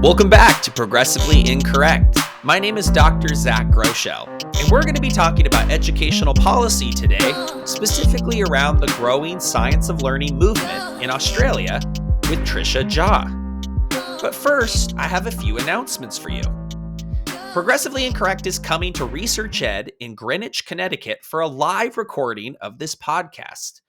Welcome back to Progressively Incorrect. My name is Dr. Zach Groeschel, and we're going to be talking about educational policy today, specifically around the growing science of learning movement in Australia with Trisha Jha. But first, I have a few announcements for you. Progressively Incorrect is coming to Research Ed in Greenwich, Connecticut for a live recording of this podcast.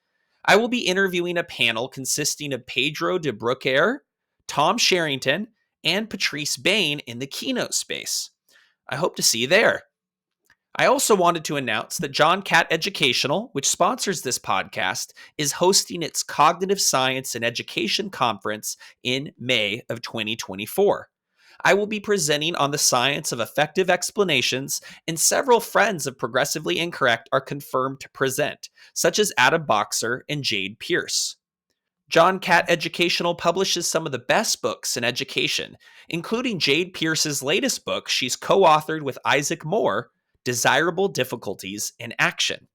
I will be interviewing a panel consisting of Pedro de Brucker, Tom Sherrington, and Patrice Bain in the keynote space. I hope to see you there. I also wanted to announce that John Catt Educational, which sponsors this podcast, is hosting its Cognitive Science and Education Conference in May of 2024. I will be presenting on the science of effective explanations, and several friends of Progressively Incorrect are confirmed to present, such as Adam Boxer and Jade Pierce. John Catt Educational publishes some of the best books in education, including Jade Pierce's latest book she's co-authored with Isaac Moore, Desirable Difficulties in Action.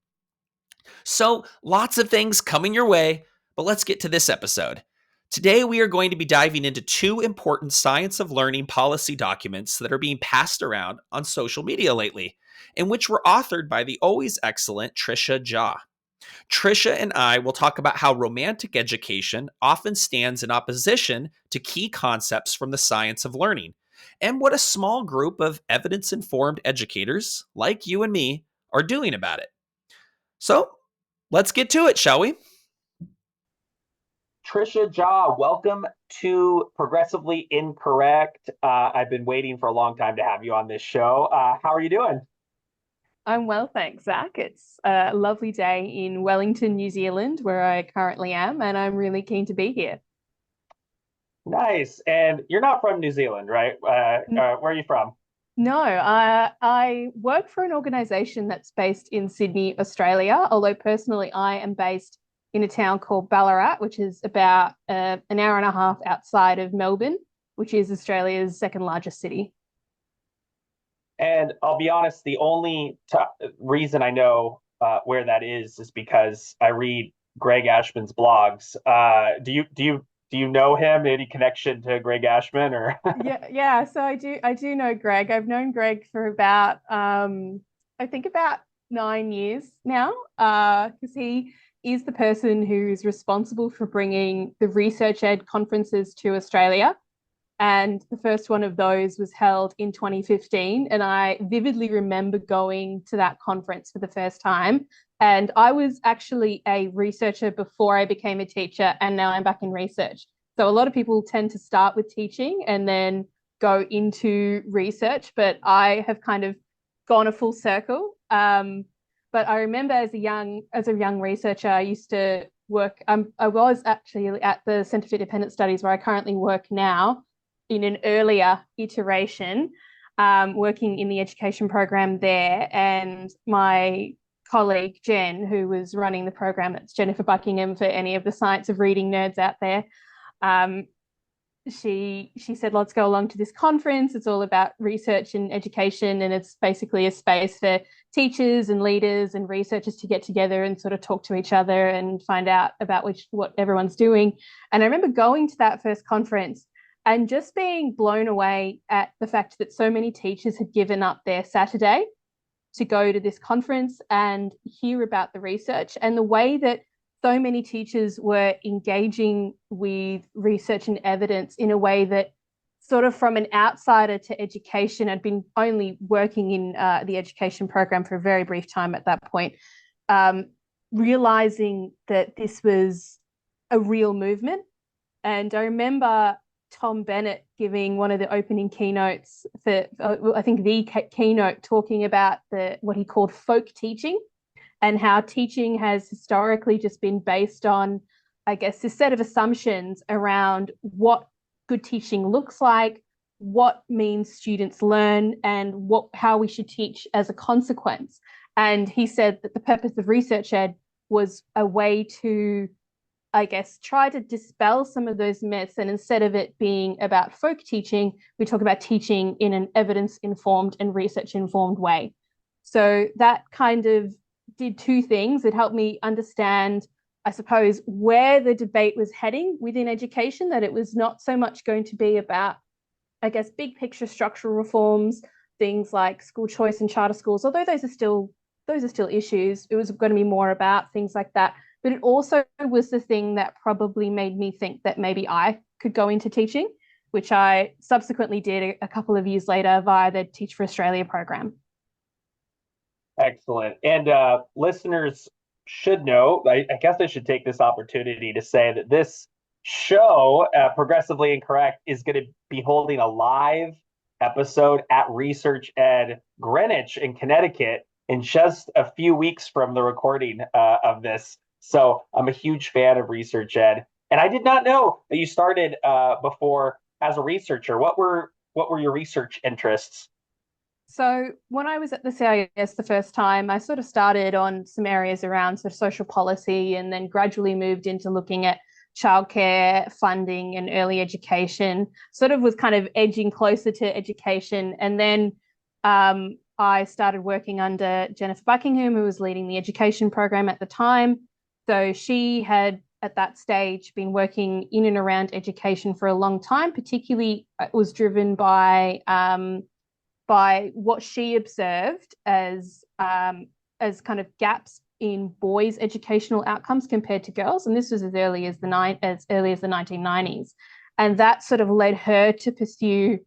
So, lots of things coming your way, but let's get to this episode. Today, we are going to be diving into two important science of learning policy documents that are being passed around on social media lately, and which were authored by the always excellent Trisha Jha. Trisha and I will talk about how romantic education often stands in opposition to key concepts from the science of learning, and what a small group of evidence-informed educators, like you and me, are doing about it. So, let's get to it, shall we? Trisha Jha, welcome to Progressively Incorrect. I've been waiting for a long time to have you on this show. How are you doing? I'm well, thanks, Zach. It's a lovely day in Wellington, New Zealand, where I currently am, and I'm really keen to be here. Nice. And you're not from New Zealand, right? Where are you from? No, I work for an organisation that's based in Sydney, Australia, although personally I am based in a town called Ballarat, which is about an hour and a half outside of Melbourne, which is Australia's second largest city. And I'll be honest, the only reason I know where that is because I read Greg Ashman's blogs. Do you know him? Any connection to Greg Ashman or? Yeah. So I do know Greg. I've known Greg for about I think about 9 years now. Because he is the person who's responsible for bringing the Research Ed conferences to Australia. And the first one of those was held in 2015. And I vividly remember going to that conference for the first time. And I was actually a researcher before I became a teacher, and now I'm back in research. So a lot of people tend to start with teaching and then go into research, but I have kind of gone a full circle. But I remember as a young researcher, I used to work. I was actually at the Centre for Independent Studies, where I currently work now, in an earlier iteration, working in the education program there. And my colleague, Jen, who was running the program, that's Jennifer Buckingham for any of the science of reading nerds out there, she said, let's go along to this conference. It's all about research and education, and it's basically a space for teachers and leaders and researchers to get together and sort of talk to each other and find out about what everyone's doing. And I remember going to that first conference and just being blown away at the fact that so many teachers had given up their Saturday to go to this conference and hear about the research, and the way that so many teachers were engaging with research and evidence in a way that sort of, from an outsider to education, I'd been only working in the education program for a very brief time at that point, realizing that this was a real movement. And I remember Tom Bennett giving one of the opening keynotes for, I think, the keynote, talking about what he called folk teaching, and how teaching has historically just been based on, I guess, this set of assumptions around what good teaching looks like, what means students learn, and how we should teach as a consequence. And he said that the purpose of Research Ed was a way to, I guess, try to dispel some of those myths. And instead of it being about folk teaching, we talk about teaching in an evidence-informed and research-informed way. So that kind of did two things. It helped me understand, I suppose, where the debate was heading within education, that it was not so much going to be about I guess, big picture structural reforms, things like school choice and charter schools, although those are still issues. It was going to be more about things like that. But it also was the thing that probably made me think that maybe I could go into teaching, which I subsequently did a couple of years later via the Teach for Australia program. Excellent. And listeners should know, I guess I should take this opportunity to say that this show, Progressively Incorrect, is going to be holding a live episode at Research Ed Greenwich in Connecticut in just a few weeks from the recording of this. So I'm a huge fan of Research Ed. And I did not know that you started before as a researcher. What were your research interests? So when I was at the CIS the first time, I sort of started on some areas around sort of social policy and then gradually moved into looking at childcare funding and early education, sort of was kind of edging closer to education. And then I started working under Jennifer Buckingham, who was leading the education program at the time. So she had at that stage been working in and around education for a long time, particularly it was driven by what she observed as kind of gaps in boys' educational outcomes compared to girls, and this was as early as the 1990s, and that sort of led her to pursue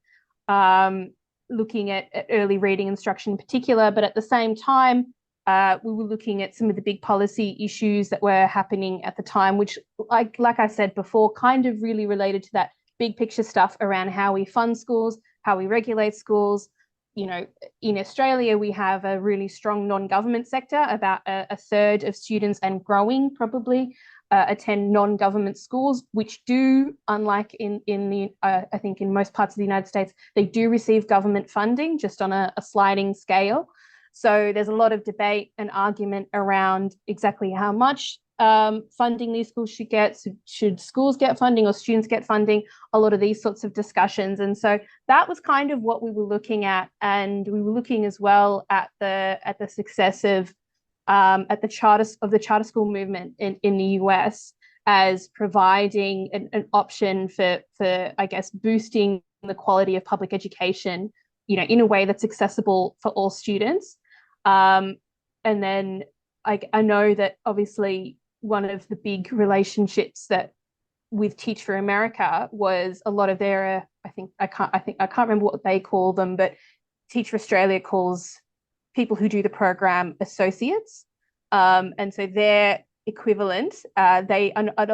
looking at early reading instruction in particular. But at the same time, we were looking at some of the big policy issues that were happening at the time, which, like I said before, kind of really related to that big picture stuff around how we fund schools, how we regulate schools. In Australia, we have a really strong non-government sector. About a third of students and growing probably attend non-government schools, which do, unlike in the I think in most parts of the United States, they do receive government funding just on a sliding scale. So there's a lot of debate and argument around exactly how much funding these schools should get. So should schools get funding or students get funding? A lot of these sorts of discussions. And so that was kind of what we were looking at. And we were looking as well at the success of at the charter school movement in the US as providing an option for I guess boosting the quality of public education, in a way that's accessible for all students. And then I know that obviously one of the big relationships that with Teach for America was a lot of their I can't remember what they call them, but Teach for Australia calls people who do the program associates, and so their equivalent, a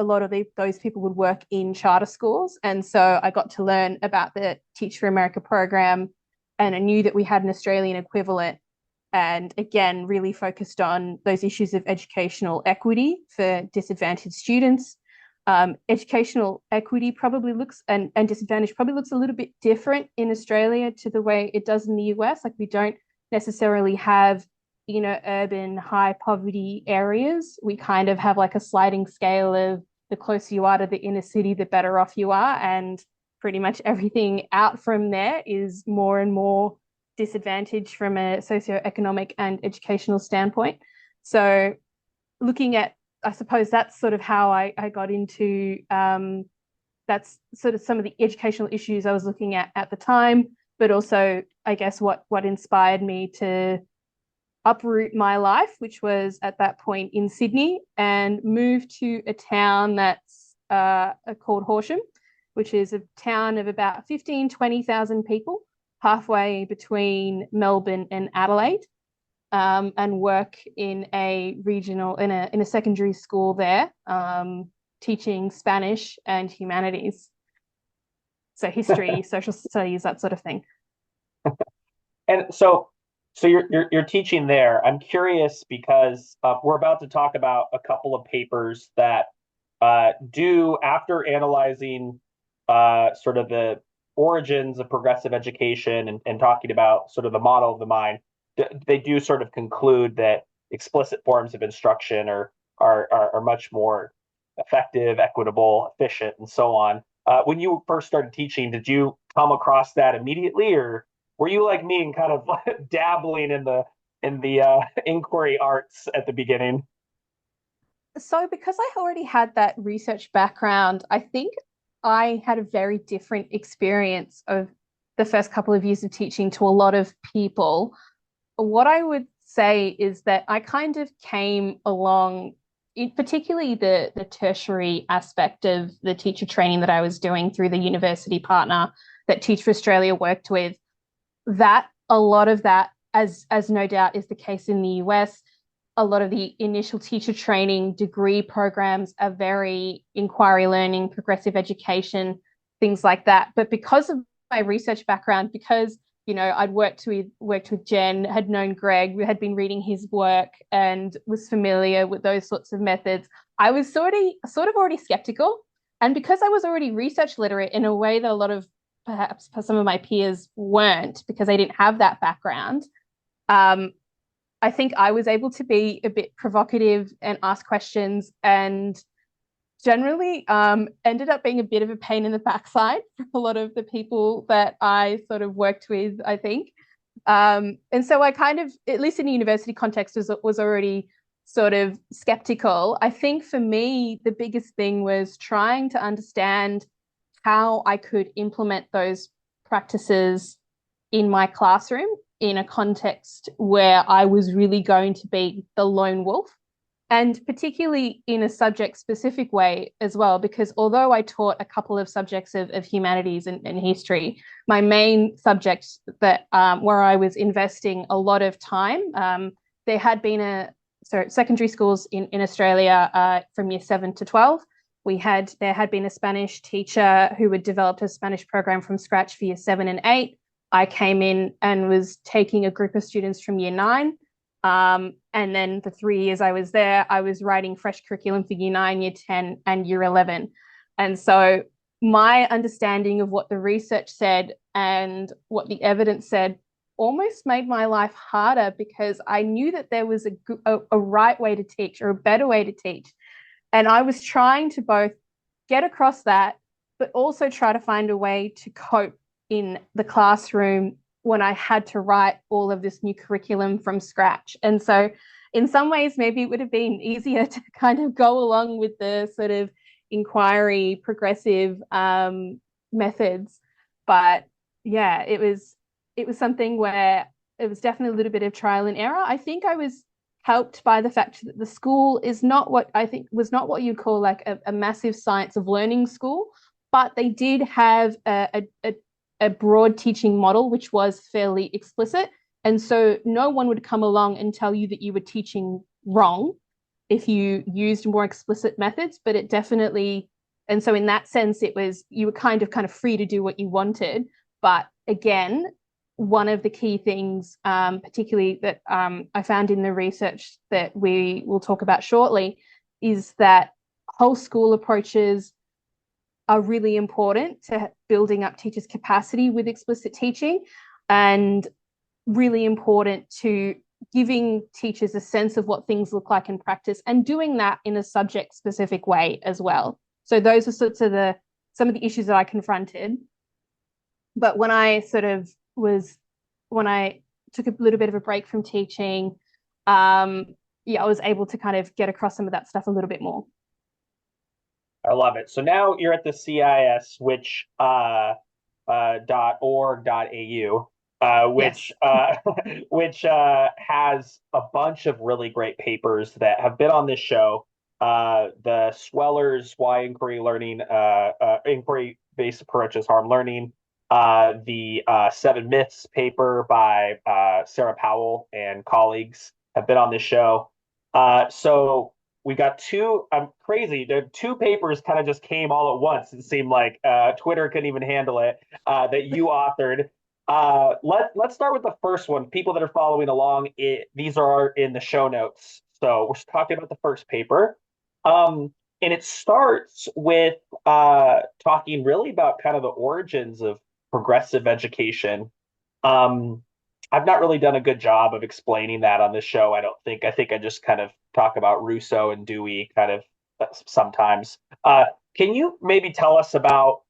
lot of those people would work in charter schools, and so I got to learn about the Teach for America program, and I knew that we had an Australian equivalent, and again really focused on those issues of educational equity for disadvantaged students. Educational equity probably looks and disadvantage probably looks a little bit different in Australia to the way it does in the US. Like we don't necessarily have urban high poverty areas. We kind of have like a sliding scale of the closer you are to the inner city, the better off you are, and pretty much everything out from there is more and more disadvantaged from a socioeconomic and educational standpoint. So looking at, I suppose that's sort of how I got into, that's sort of some of the educational issues I was looking at the time, but also I guess what inspired me to uproot my life, which was at that point in Sydney, and move to a town that's called Horsham, which is a town of about 20,000 people, halfway between Melbourne and Adelaide, and work in a secondary school there, teaching Spanish and humanities, so history, social studies, that sort of thing. And so you're teaching there. I'm curious because we're about to talk about a couple of papers that do, after analyzing sort of the origins of progressive education and talking about sort of the model of the mind, they do sort of conclude that explicit forms of instruction are much more effective, equitable, efficient, and so on. When you first started teaching, did you come across that immediately, or were you like me and kind of dabbling in the inquiry arts at the beginning? So because I already had that research background, I think I had a very different experience of the first couple of years of teaching to a lot of people, what I would say is that I kind of came along, particularly the tertiary aspect of the teacher training that I was doing through the university partner that Teach for Australia worked with, that a lot of that, as no doubt is the case in the US, a lot of the initial teacher training degree programs are very inquiry learning, progressive education, things like that. But because of my research background, because I'd worked with Jen, had known Greg, we had been reading his work and was familiar with those sorts of methods, I was sort of already skeptical. And because I was already research literate in a way that a lot of perhaps some of my peers weren't, because they didn't have that background, I think I was able to be a bit provocative and ask questions, and generally ended up being a bit of a pain in the backside for a lot of the people that I sort of worked with, I think. And so I kind of, at least in a university context, was already sort of skeptical. I think for me, the biggest thing was trying to understand how I could implement those practices in my classroom in a context where I was really going to be the lone wolf, and particularly in a subject specific way as well, because although I taught a couple of subjects of humanities and history, my main subject that where I was investing a lot of time, there had been secondary schools in Australia from year 7 to 12. There had been a Spanish teacher who had developed a Spanish program from scratch for year 7 and 8. I came in and was taking a group of students from year 9. And then the 3 years I was there, I was writing fresh curriculum for year 9, year 10, and year 11. And so my understanding of what the research said and what the evidence said almost made my life harder, because I knew that there was a right way to teach, or a better way to teach. And I was trying to both get across that, but also try to find a way to cope in the classroom when I had to write all of this new curriculum from scratch. And so in some ways, maybe it would have been easier to kind of go along with the sort of inquiry, progressive methods. But yeah, it was something where it was definitely a little bit of trial and error. I think I was helped by the fact that the school is not what I think was not what you'd call like a massive science of learning school, but they did have a broad teaching model, which was fairly explicit. And so no one would come along and tell you that you were teaching wrong if you used more explicit methods, but it definitely, and so in that sense, you were kind of free to do what you wanted. But again, one of the key things, particularly that I found in the research that we will talk about shortly, is that whole school approaches are really important to building up teachers' capacity with explicit teaching, and really important to giving teachers a sense of what things look like in practice, and doing that in a subject-specific way as well. So those are some of the issues that I confronted. But when I took a little bit of a break from teaching, I was able to kind of get across some of that stuff a little bit more. I love it. So now you're at the CIS, which .org.au, which Yes. which has a bunch of really great papers that have been on this show. The Swellers Why Inquiry Learning, Inquiry-Based Approaches Harm Learning, the 7 Myths paper by Sarah Powell and colleagues have been on this show. So we got two. I'm crazy. The 2 papers kind of just came all at once. It seemed like Twitter couldn't even handle it. That you authored. Let's start with the first one. People that are following along, these are in the show notes. So we're talking about the first paper, and it starts with talking really about kind of the origins of progressive education. I've not really done a good job of explaining that on this show, I don't think. I think I just kind of talk about Rousseau and Dewey kind of sometimes. Can you maybe tell us about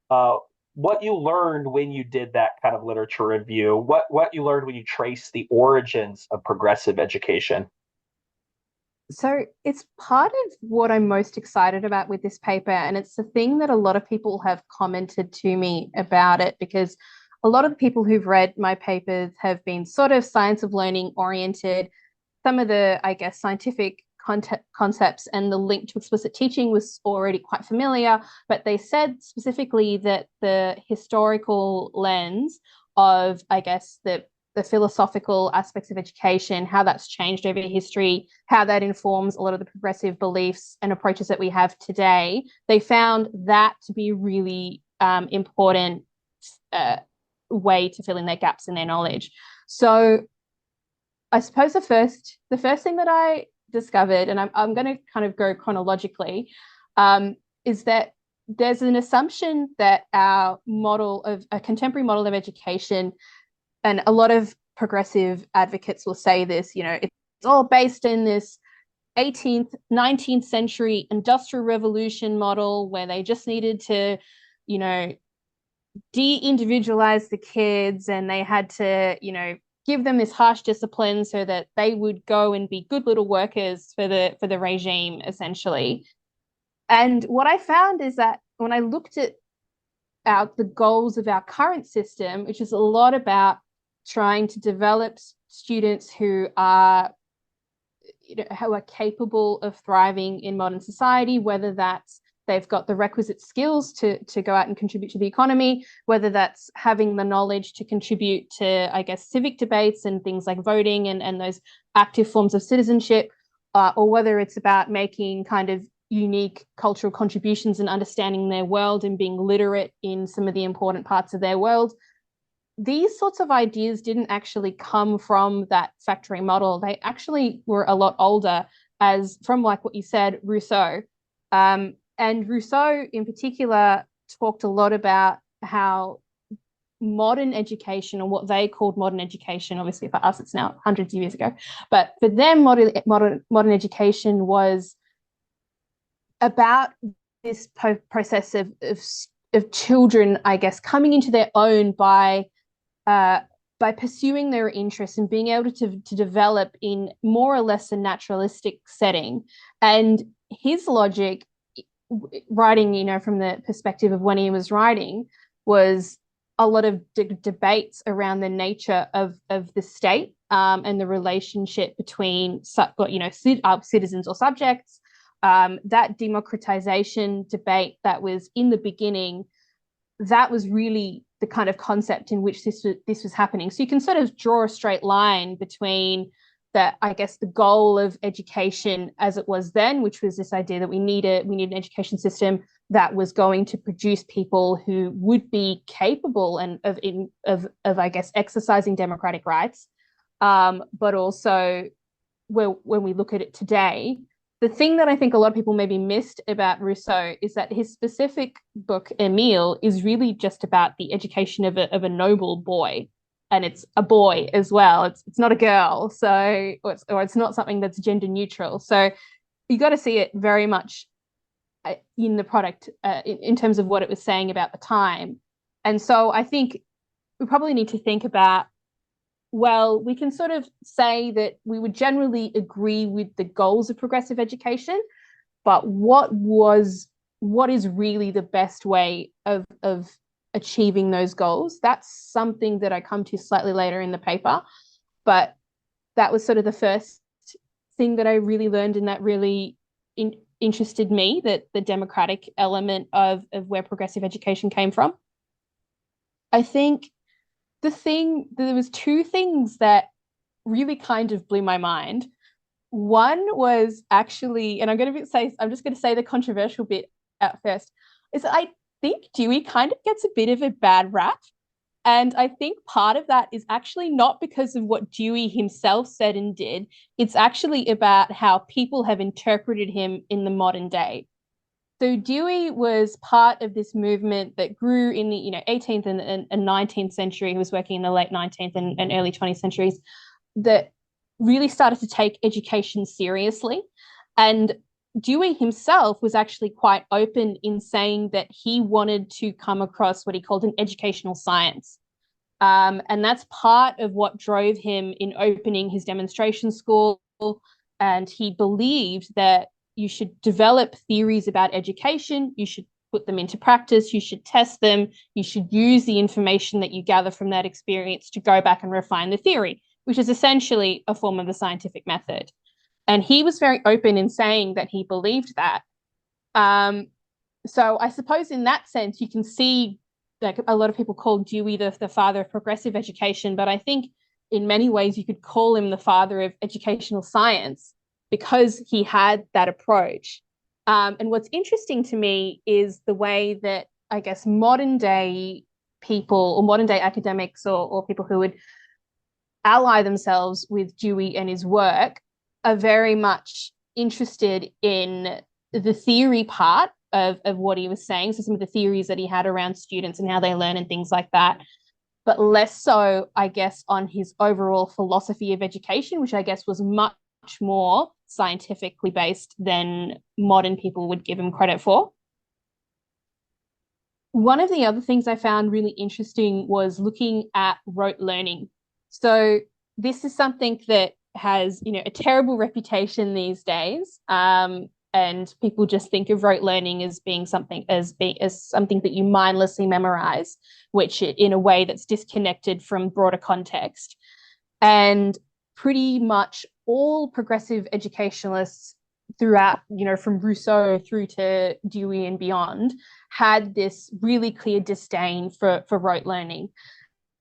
what you learned when you did that kind of literature review? What you learned when you traced the origins of progressive education? So it's part of what I'm most excited about with this paper, and it's the thing that a lot of people have commented to me about it, because a lot of the people who've read my papers have been sort of science of learning oriented. Some of the, I guess, scientific concepts and the link to explicit teaching was already quite familiar, but they said specifically that the historical lens of, I guess, the philosophical aspects of education, how that's changed over history, how that informs a lot of the progressive beliefs and approaches that we have today. They found that to be really important way to fill in their gaps in their knowledge. So I suppose the first thing that I discovered, and I'm going to kind of go chronologically, is that there's an assumption that our model of a contemporary model of education, and a lot of progressive advocates will say this, it's all based in this 18th, 19th century industrial revolution model where they just needed to, de-individualize the kids, and they had to, give them this harsh discipline so that they would go and be good little workers for the regime, essentially. And what I found is that when I looked at the goals of our current system, which is a lot about trying to develop students who are capable of thriving in modern society, whether that's they've got the requisite skills to go out and contribute to the economy, whether that's having the knowledge to contribute to, I guess, civic debates and things like voting and those active forms of citizenship, or whether it's about making kind of unique cultural contributions and understanding their world and being literate in some of the important parts of their world. These sorts of ideas didn't actually come from that factory model. They actually were a lot older, as from like what you said, Rousseau. And Rousseau in particular talked a lot about how modern education, or what they called modern education, obviously for us it's now hundreds of years ago, but for them modern education was about this process of children, I guess, coming into their own by pursuing their interests and being able to develop in more or less a naturalistic setting. And his logic, writing, from the perspective of when he was writing, was a lot of debates around the nature of the state and the relationship between citizens or subjects. That democratization debate that was in the beginning, that was really the kind of concept in which this was happening. So you can sort of draw a straight line between that, I guess, the goal of education as it was then, which was this idea that we need an education system that was going to produce people who would be capable and of I guess, exercising democratic rights, but also when we look at it today, the thing that I think a lot of people maybe missed about Rousseau is that his specific book, Emile, is really just about the education of a noble boy. And it's a boy as well. It's not a girl. So, or it's not something that's gender neutral. So you got to see it very much in the product in terms of what it was saying about the time. And so I think we probably need to think about, well, we can sort of say that we would generally agree with the goals of progressive education, but what is really the best way of achieving those goals? That's something that I come to slightly later in the paper, but that was sort of the first thing that I really learned, and that really interested me, that the democratic element of where progressive education came from. I think there was two things that really kind of blew my mind. One was actually, and I'm just going to say the controversial bit at first, is that I think Dewey kind of gets a bit of a bad rap. And I think part of that is actually not because of what Dewey himself said and did. It's actually about how people have interpreted him in the modern day. So Dewey was part of this movement that grew in the 18th and 19th century. He was working in the late 19th and early 20th centuries, that really started to take education seriously. And Dewey himself was actually quite open in saying that he wanted to come across what he called an educational science. And that's part of what drove him in opening his demonstration school. And he believed that you should develop theories about education, you should put them into practice, you should test them, you should use the information that you gather from that experience to go back and refine the theory, which is essentially a form of the scientific method. And he was very open in saying that he believed that. So I suppose in that sense, you can see, like, a lot of people call Dewey the father of progressive education, but I think in many ways you could call him the father of educational science because he had that approach. And what's interesting to me is the way that, I guess, modern day people or modern day academics or people who would ally themselves with Dewey and his work are very much interested in the theory part of what he was saying. So some of the theories that he had around students and how they learn and things like that, but less so, I guess, on his overall philosophy of education, which I guess was much more scientifically based than modern people would give him credit for. One of the other things I found really interesting was looking at rote learning. So this is something that has, a terrible reputation these days. And people just think of rote learning as being something that you mindlessly memorize, which in a way that's disconnected from broader context. And pretty much all progressive educationalists throughout, from Rousseau through to Dewey and beyond, had this really clear disdain for rote learning.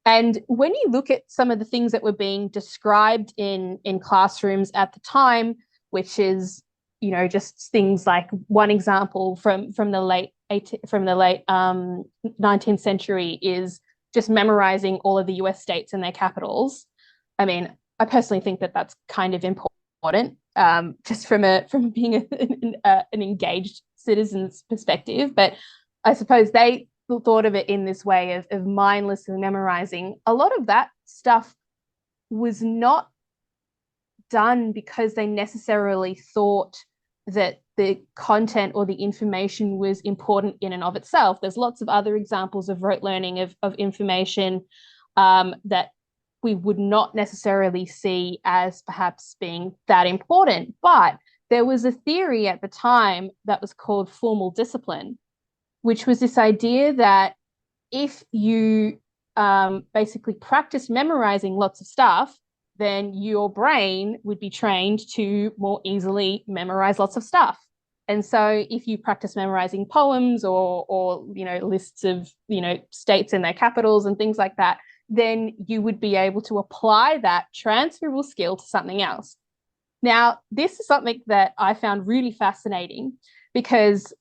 And when you look at some of the things that were being described in classrooms at the time, which is, just things like, one example from the late 19th century is just memorizing all of the US states and their capitals. I mean, I personally think that that's kind of important, just from being an engaged citizen's perspective. But I suppose they thought of it in this way of mindlessly memorizing. A lot of that stuff was not done because they necessarily thought that the content or the information was important in and of itself. There's lots of other examples of rote learning of information that we would not necessarily see as perhaps being that important. But there was a theory at the time that was called formal discipline, which was this idea that if you basically practice memorizing lots of stuff, then your brain would be trained to more easily memorize lots of stuff. And so if you practice memorizing poems or lists of, states and their capitals and things like that, then you would be able to apply that transferable skill to something else. Now, this is something that I found really fascinating because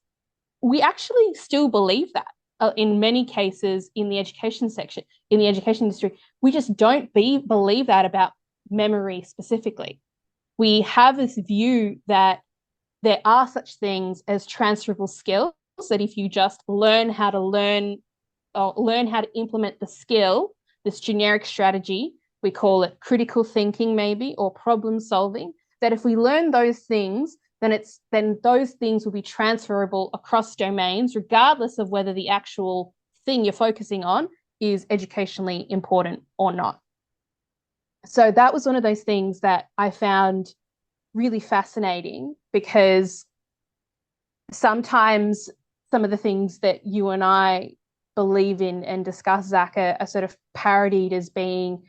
we actually still believe that in many cases in the education section, in the education industry. We just don't believe that about memory specifically. We have this view that there are such things as transferable skills, that if you just learn how to learn or learn how to implement the skill, this generic strategy, we call it critical thinking maybe, or problem solving, that if we learn those things, then those things will be transferable across domains, regardless of whether the actual thing you're focusing on is educationally important or not. So that was one of those things that I found really fascinating, because sometimes some of the things that you and I believe in and discuss, Zach, are sort of parodied as being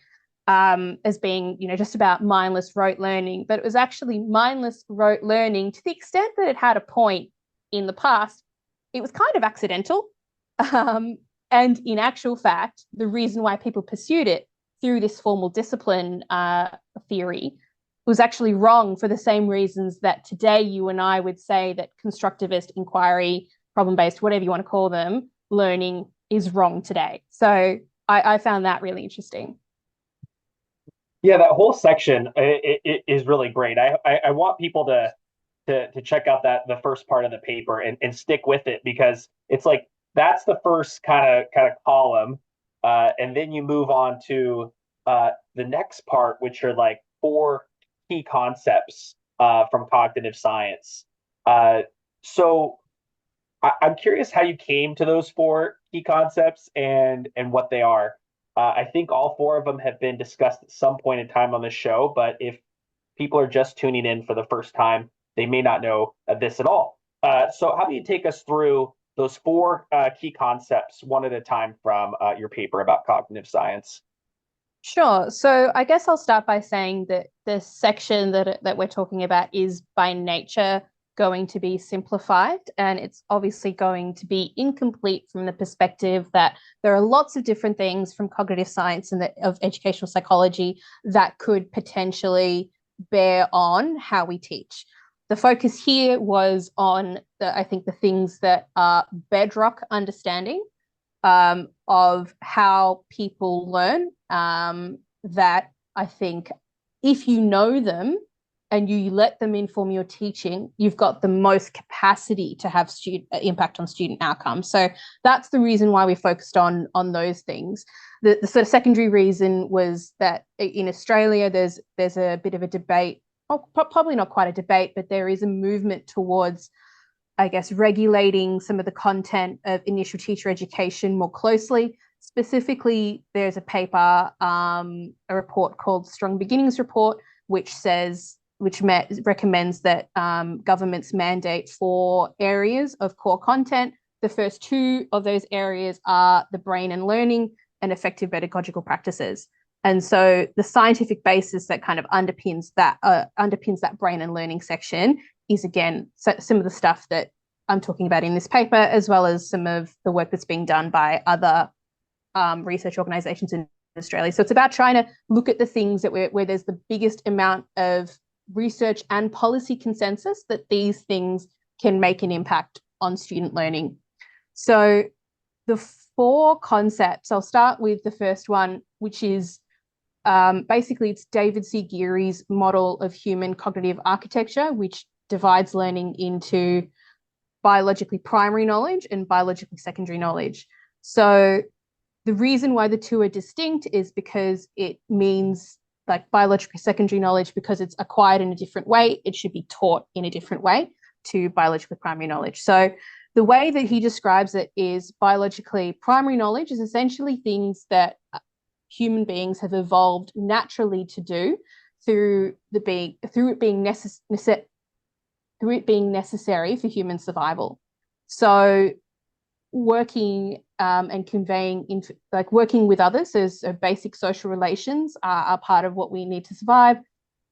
just about mindless rote learning. But it was actually mindless rote learning to the extent that it had a point in the past. It was kind of accidental. And in actual fact, the reason why people pursued it through this formal discipline theory was actually wrong for the same reasons that today you and I would say that constructivist, inquiry, problem-based, whatever you want to call them, learning is wrong today. So I found that really interesting. Yeah, that whole section it is really great. I want people to check out the first part of the paper and stick with it, because it's like that's the first kind of column, and then you move on to the next part, which are like 4 key concepts from cognitive science. So I'm curious how you came to those 4 key concepts and what they are. I think all 4 of them have been discussed at some point in time on the show, but if people are just tuning in for the first time, they may not know this at all. So how do you take us through those four key concepts one at a time from your paper about cognitive science. Sure. So I guess I'll start by saying that the section that we're talking about is by nature going to be simplified, and it's obviously going to be incomplete from the perspective that there are lots of different things from cognitive science and of educational psychology that could potentially bear on how we teach. The focus here was on I think the things that are bedrock understanding of how people learn, that I think if you know them and you let them inform your teaching, you've got the most capacity to have impact on student outcomes. So that's the reason why we focused on those things. The sort of secondary reason was that in Australia, there's a bit of a debate, probably not quite a debate, but there is a movement towards, I guess, regulating some of the content of initial teacher education more closely. Specifically, there's a paper, a report called Strong Beginnings Report, which recommends that governments mandate 4 areas of core content. The first 2 of those areas are the brain and learning and effective pedagogical practices. And so the scientific basis that kind of underpins that brain and learning section is, again, some of the stuff that I'm talking about in this paper, as well as some of the work that's being done by other research organizations in Australia. So it's about trying to look at the things that where there's the biggest amount of research and policy consensus that these things can make an impact on student learning. So the 4 concepts, I'll start with the first one, which is basically it's David C. Geary's model of human cognitive architecture, which divides learning into biologically primary knowledge and biologically secondary knowledge. So the reason why the 2 are distinct is because it means, like, biologically secondary knowledge, because it's acquired in a different way, it should be taught in a different way to biologically primary knowledge. So the way that he describes it is biologically primary knowledge is essentially things that human beings have evolved naturally to do through it being necessary for human survival. So working and conveying, working with others, so basic social relations are part of what we need to survive.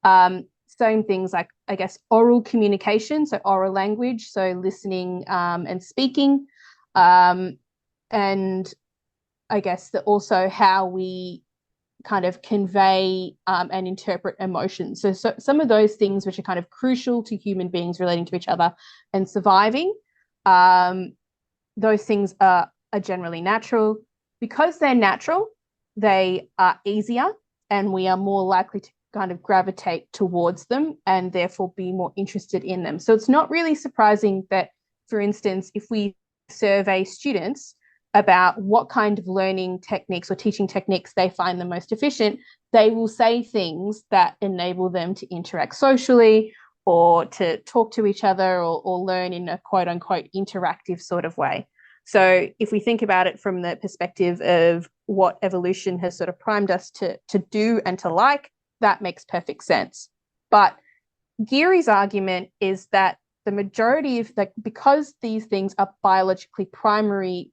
Same things like, I guess, oral communication, so oral language, so listening and speaking, and I guess that also how we kind of convey and interpret emotions. So some of those things which are kind of crucial to human beings relating to each other and surviving, those things are generally natural. Because they're natural, they are easier, and we are more likely to kind of gravitate towards them and therefore be more interested in them. So it's not really surprising that, for instance, if we survey students about what kind of learning techniques or teaching techniques they find the most efficient, they will say things that enable them to interact socially or to talk to each other or learn in a quote unquote interactive sort of way. So if we think about it from the perspective of what evolution has sort of primed us to do and to like, that makes perfect sense. But Geary's argument is that the majority of, because these things are biologically primary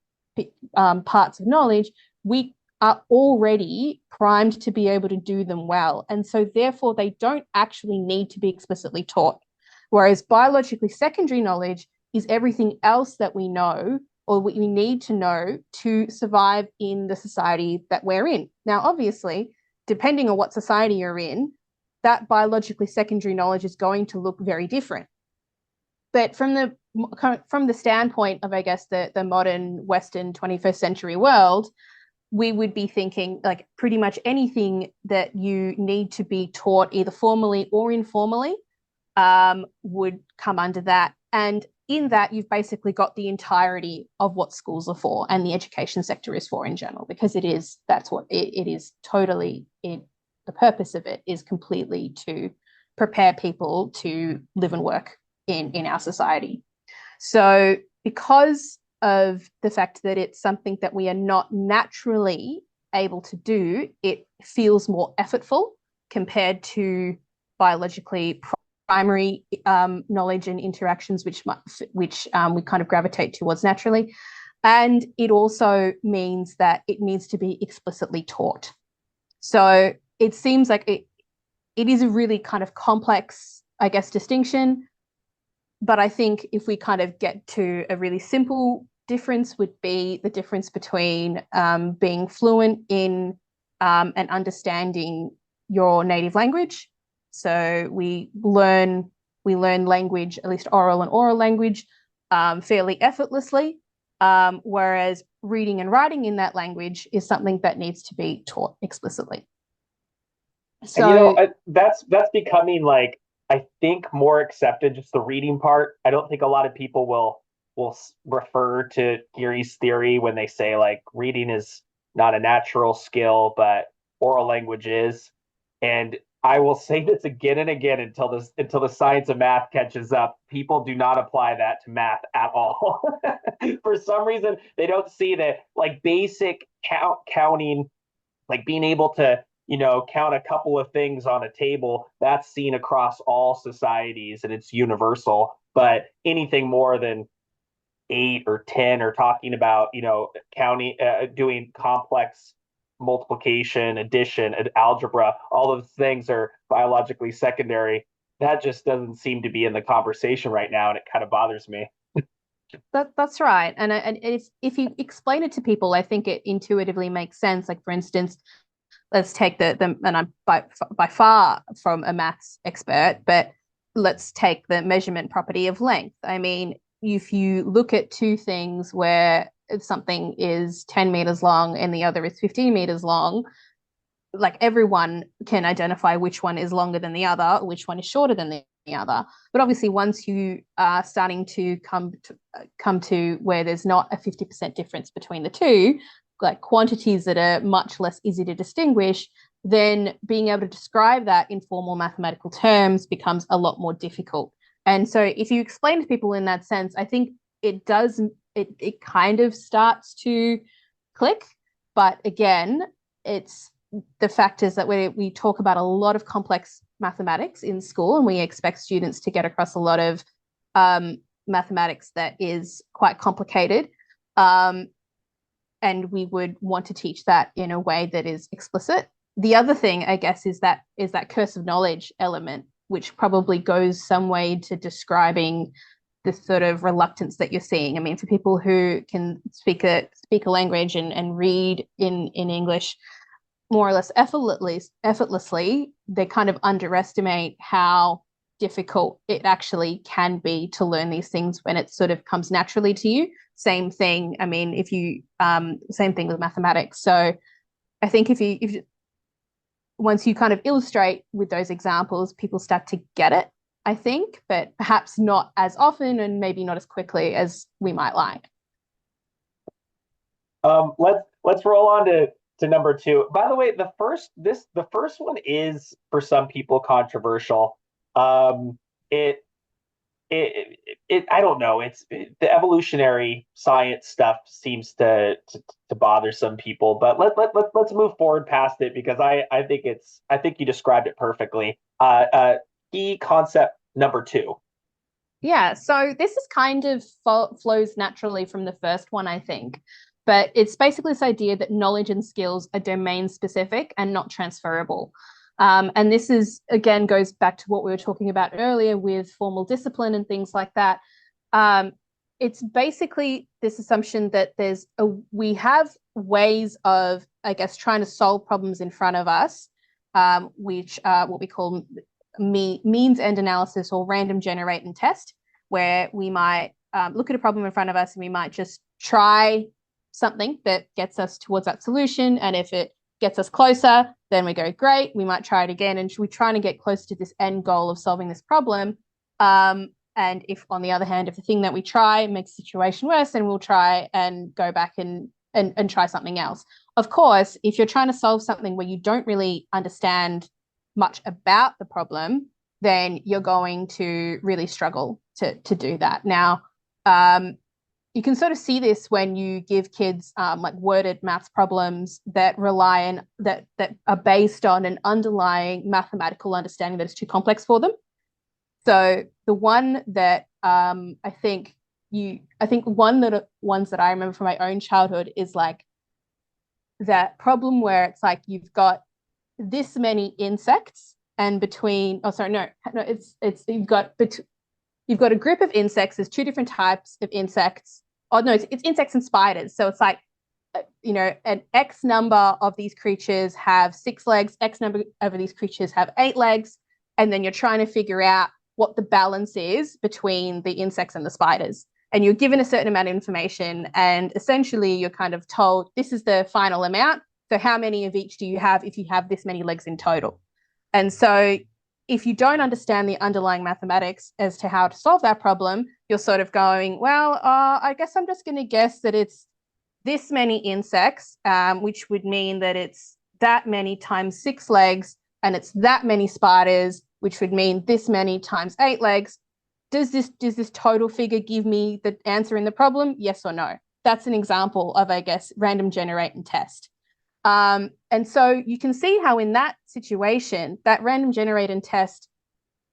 parts of knowledge, we are already primed to be able to do them well. And so therefore they don't actually need to be explicitly taught. Whereas biologically secondary knowledge is everything else that we know or what we need to know to survive in the society that we're in. Now, obviously, depending on what society you're in, that biologically secondary knowledge is going to look very different. But from the standpoint of, I guess, the modern Western 21st century world, we would be thinking like pretty much anything that you need to be taught either formally or informally would come under that. And in that, you've basically got the entirety of what schools are for and the education sector is for in general, because that's what it is totally, the purpose of it is completely to prepare people to live and work in our society. So because of the fact that it's something that we are not naturally able to do, it feels more effortful compared to biologically primary knowledge and interactions which we kind of gravitate towards naturally. And it also means that it needs to be explicitly taught. So it seems like it is a really kind of complex, I guess, distinction. But I think if we kind of get to a really simple difference, would be the difference between being fluent in and understanding your native language. So we learn language, at least oral and oral language, fairly effortlessly, whereas reading and writing in that language is something that needs to be taught explicitly. So, and that's becoming, like, I think, more accepted, just the reading part. I don't think a lot of people will refer to Geary's theory when they say, like, reading is not a natural skill, but oral language is. And I will say this again and again until the science of math catches up. People do not apply that to math at all. For some reason, they don't see that, like, basic counting, like being able to, count a couple of things on a table, that's seen across all societies and it's universal. But anything more than 8 or 10, or talking about, counting, doing complex multiplication, addition, and algebra, all those things are biologically secondary. That just doesn't seem to be in the conversation right now, and it kind of bothers me. That's right. And if you explain it to people, I think it intuitively makes sense. Like, for instance, let's take the and I'm by far from a maths expert, but let's take the measurement property of length. I mean, if you look at two things where something is 10 meters long and the other is 15 meters long, like, everyone can identify which one is longer than the other, which one is shorter than the other. But obviously, once you are starting to come to where there's not a 50% difference between the two, like quantities that are much less easy to distinguish, then being able to describe that in formal mathematical terms becomes a lot more difficult. And so if you explain to people in that sense, I think it kind of starts to click. But again, it's the fact is that we talk about a lot of complex mathematics in school, and we expect students to get across a lot of mathematics that is quite complicated. And we would want to teach that in a way that is explicit. The other thing, I guess, is that curse of knowledge element, which probably goes some way to describing the sort of reluctance that you're seeing. I mean, for people who can speak a language and read in English more or less effortlessly, they kind of underestimate how difficult it actually can be to learn these things when it sort of comes naturally to you. Same thing. I mean, same thing with mathematics. So I think if once you kind of illustrate with those examples, people start to get it, I think, but perhaps not as often and maybe not as quickly as we might like. Let's roll on to number 2. By the way, the first one is, for some people, controversial. I don't know. The evolutionary science stuff seems to bother some people, but let's move forward past it, because I think you described it perfectly. Key concept number 2. Yeah, so this is kind of flows naturally from the first one, I think. But it's basically this idea that knowledge and skills are domain specific and not transferable. And this is, again, goes back to what we were talking about earlier with formal discipline and things like that. It's basically this assumption that we have ways of, I guess, trying to solve problems in front of us, which are what we call means end analysis, or random generate and test, where we might look at a problem in front of us and we might just try something that gets us towards that solution. And if it gets us closer, then we go, great, we might try it again. And we're trying to get close to this end goal of solving this problem. And if, on the other hand, if the thing that we try makes the situation worse, then we'll try and go back and try something else. Of course, if you're trying to solve something where you don't really understand much about the problem, then you're going to really struggle to do that. Now, you can sort of see this when you give kids like worded maths problems that rely on that are based on an underlying mathematical understanding that is too complex for them. So the one that I think ones that I remember from my own childhood is like that problem where it's like you've got this many insects and between it's you've got a group of insects. There's two different types of insects. Oh no, it's insects and spiders. So it's like an X number of these creatures have 6 legs, X number of these creatures have 8 legs, and then you're trying to figure out what the balance is between the insects and the spiders. And you're given a certain amount of information, and essentially you're kind of told this is the final amount. So how many of each do you have if you have this many legs in total? And so if you don't understand the underlying mathematics as to how to solve that problem, you're sort of going, well, I guess I'm just going to guess that it's this many insects, which would mean that it's that many times 6 legs, and it's that many spiders, which would mean this many times 8 legs. Does this total figure give me the answer in the problem? Yes or no? That's an example of, I guess, random generate and test. And so you can see how in that situation, that random generate and test,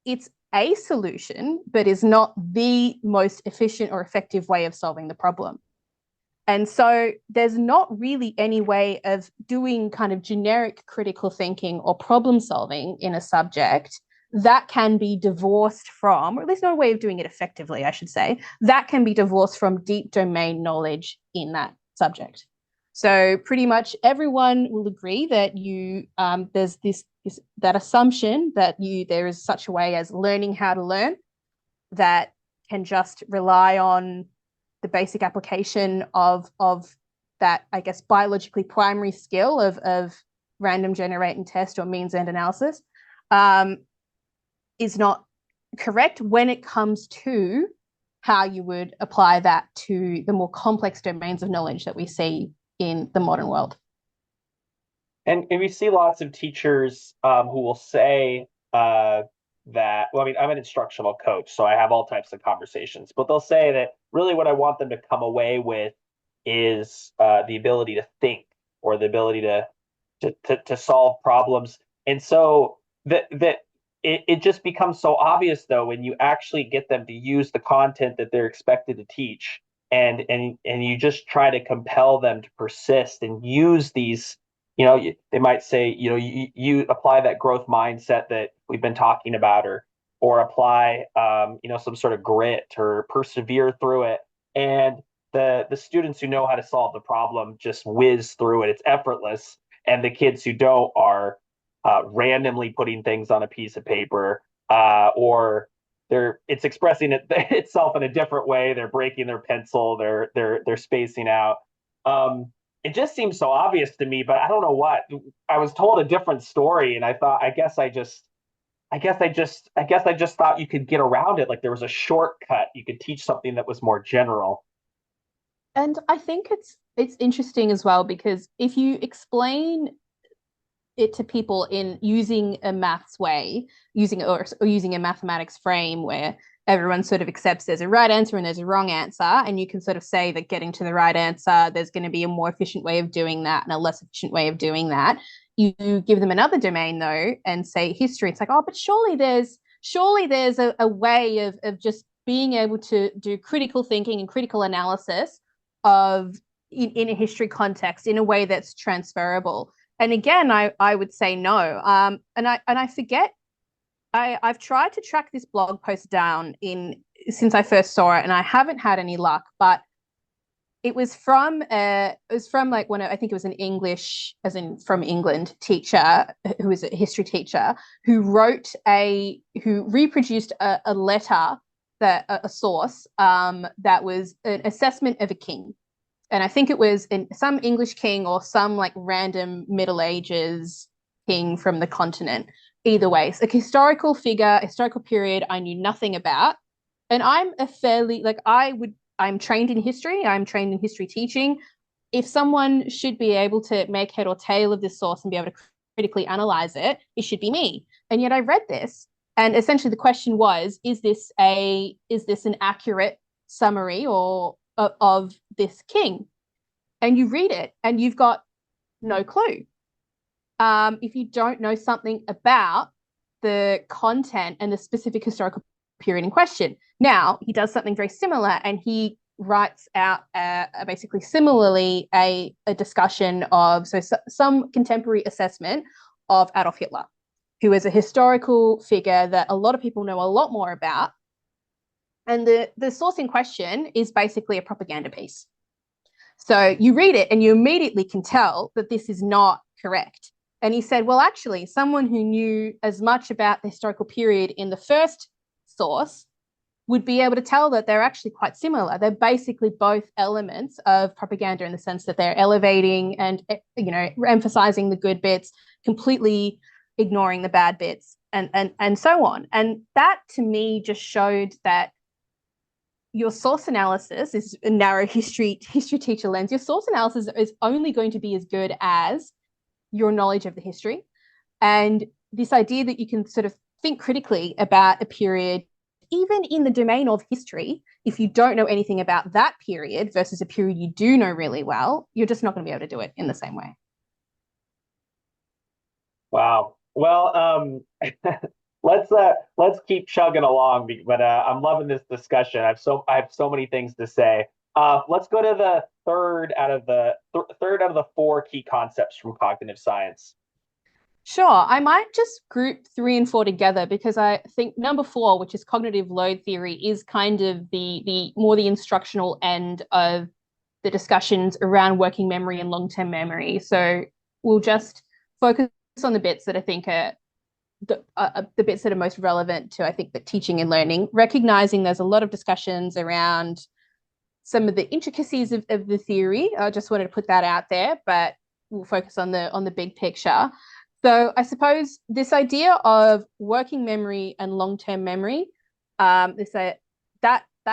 it's a solution, but is not the most efficient or effective way of solving the problem. And so there's not really any way of doing kind of generic critical thinking or problem solving in a subject that can be divorced from, or at least no way of doing it effectively, I should say, that can be divorced from deep domain knowledge in that subject. So pretty much everyone will agree that there's that assumption that there is such a way as learning how to learn that can just rely on the basic application of that, I guess, biologically primary skill of random generate and test or means end analysis is not correct when it comes to how you would apply that to the more complex domains of knowledge that we see in the modern world. And we see lots of teachers who will say that, well, I mean, I'm an instructional coach, so I have all types of conversations, but they'll say that really what I want them to come away with is the ability to think, or the ability to solve problems. And so that it just becomes so obvious, though, when you actually get them to use the content that they're expected to teach, and you just try to compel them to persist and use these. They might say, you apply that growth mindset that we've been talking about, or apply, some sort of grit, or persevere through it. And the students who know how to solve the problem just whiz through it. It's effortless. And the kids who don't are randomly putting things on a piece of paper, or it's expressing itself in a different way. They're breaking their pencil. They're spacing out. It just seems so obvious to me, but I don't know what. I was told a different story, and I thought, I guess I just thought you could get around it. Like there was a shortcut. You could teach something that was more general. And I think it's interesting as well, because if you explain it to people in using a maths way, using a mathematics frame where everyone sort of accepts there's a right answer and there's a wrong answer, and you can sort of say that getting to the right answer, there's going to be a more efficient way of doing that and a less efficient way of doing that. You give them another domain though and say history. It's like, oh, but surely there's a way of just being able to do critical thinking and critical analysis of in a history context in a way that's transferable. And again, I would say no. And I forget. I've tried to track this blog post down since I first saw it, and I haven't had any luck. But it was from like I think it was an English, as in from England, teacher who was a history teacher who reproduced a letter, a source that was an assessment of a king. And I think it was some English king or some like random Middle Ages king from the continent. Either way, it's a historical period I knew nothing about. And I'm I'm trained in history. I'm trained in history teaching. If someone should be able to make head or tail of this source and be able to critically analyze it, it should be me. And yet I read this, and essentially the question was, is this an accurate summary of this king? And you read it and you've got no clue. If you don't know something about the content and the specific historical period in question. Now, he does something very similar, and he writes out basically similarly a discussion of some contemporary assessment of Adolf Hitler, who is a historical figure that a lot of people know a lot more about. And the source in question is basically a propaganda piece. So you read it and you immediately can tell that this is not correct. And he said, well, actually, someone who knew as much about the historical period in the first source would be able to tell that they're actually quite similar. They're basically both elements of propaganda in the sense that they're elevating and, emphasizing the good bits, completely ignoring the bad bits, and so on. And that to me just showed that your source analysis is a narrow history teacher lens. Your source analysis is only going to be as good as your knowledge of the history. And this idea that you can sort of think critically about a period, even in the domain of history, if you don't know anything about that period versus a period you do know really well, you're just not going to be able to do it in the same way. Wow. Well, let's keep chugging along, but I'm loving this discussion. I have so many things to say. Let's go to the third out of the four key concepts from cognitive science. Sure. I might just group 3 and 4 together because I think number 4, which is cognitive load theory, is kind of the more the instructional end of the discussions around working memory and long-term memory. So we'll just focus on the bits that I think are the bits that are most relevant to, I think, the teaching and learning, recognizing there's a lot of discussions around some of the intricacies of the theory. I just wanted to put that out there, but we'll focus on the big picture. So I suppose this idea of working memory and long-term memory, that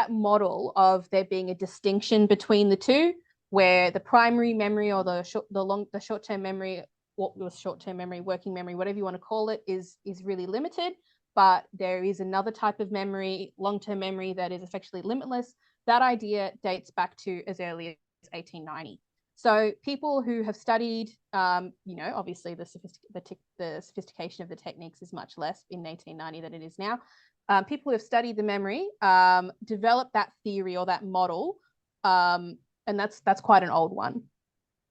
model of there being a distinction between the two, where the primary memory or the short-term memory, what was short-term memory, working memory, whatever you want to call it, is really limited. But there is another type of memory, long-term memory, that is effectively limitless. That idea dates back to as early as 1890. So people who have studied, obviously the sophistication of the techniques is much less in 1890 than it is now. People who have studied the memory developed that theory or that model, and that's quite an old one.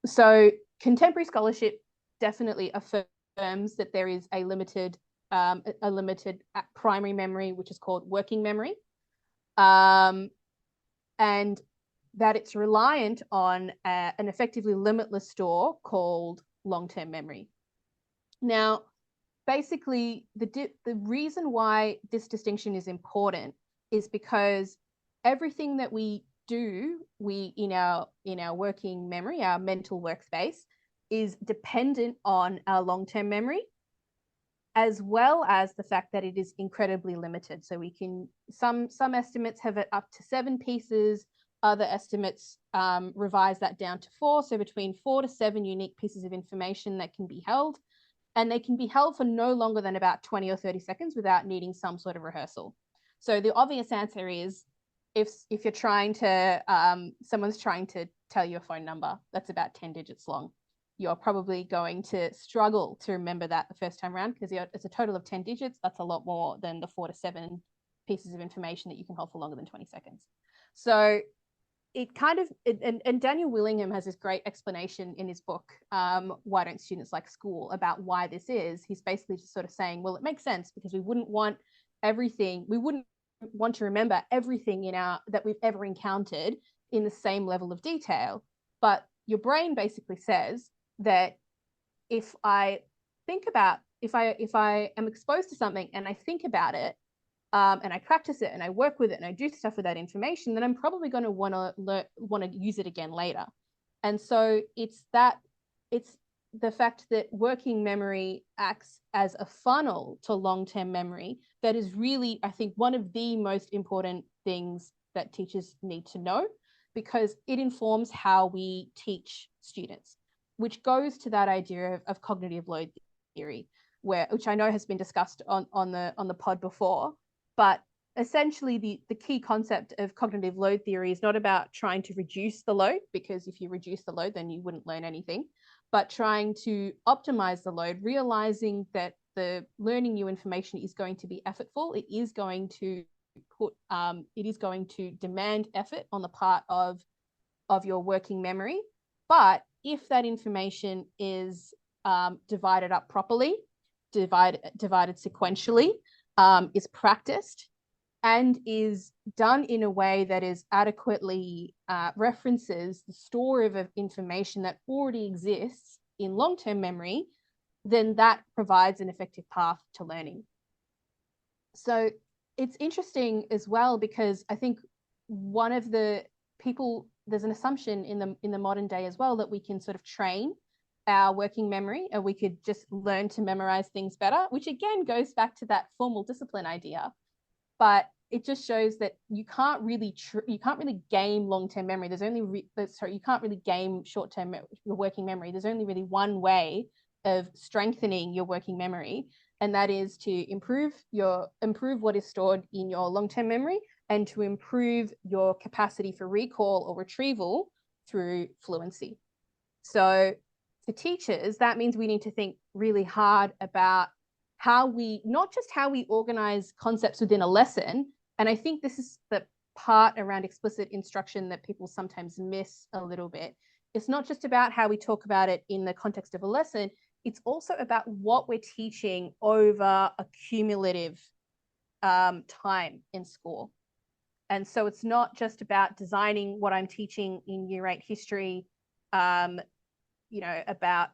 So contemporary scholarship definitely affirms that there is a limited primary memory, which is called working memory, and that it's reliant on an effectively limitless store called long-term memory. Now, basically, the reason why this distinction is important is because everything that we do, in our working memory, our mental workspace, is dependent on our long-term memory, as well as the fact that it is incredibly limited. So we can, some estimates have it up to 7 pieces. Other estimates revise that down to 4. So between 4 to 7 unique pieces of information that can be held. And they can be held for no longer than about 20 or 30 seconds without needing some sort of rehearsal. So the obvious answer is, if you're trying to, someone's trying to tell you a phone number that's about 10 digits long, you're probably going to struggle to remember that the first time around, because it's a total of 10 digits. That's a lot more than the 4 to 7 pieces of information that you can hold for longer than 20 seconds. So it kind of, and Daniel Willingham has this great explanation in his book, Why Don't Students Like School, about why this is. He's basically just sort of saying, well, it makes sense because we wouldn't want to remember everything that we've ever encountered in the same level of detail. But your brain basically says that if I am exposed to something and I think about it, and I practice it and I work with it and I do stuff with that information, then I'm probably going to want to use it again later. And so it's the fact that working memory acts as a funnel to long-term memory that is really, I think, one of the most important things that teachers need to know, because it informs how we teach students, which goes to that idea of cognitive load theory, which I know has been discussed on the pod before. But essentially, the key concept of cognitive load theory is not about trying to reduce the load, because if you reduce the load, then you wouldn't learn anything, but trying to optimize the load, realizing that the learning new information is going to be effortful. It is going to it is going to demand effort on the part of your working memory. But if that information is divided up properly, divided sequentially, is practiced, and is done in a way that is adequately references the store of information that already exists in long-term memory, then that provides an effective path to learning. So it's interesting as well, because I think one of the people, there's an assumption in the modern day as well that we can sort of train our working memory, and we could just learn to memorize things better, which again goes back to that formal discipline idea. But it just shows that you can't really game long-term memory. There's only you can't really game short-term your working memory. There's only really one way of strengthening your working memory, and that is to improve what is stored in your long-term memory, and to improve your capacity for recall or retrieval through fluency. So for teachers, that means we need to think really hard about not just how we organize concepts within a lesson. And I think this is the part around explicit instruction that people sometimes miss a little bit. It's not just about how we talk about it in the context of a lesson. It's also about what we're teaching over a cumulative time in school. And so it's not just about designing what I'm teaching in Year 8 history, about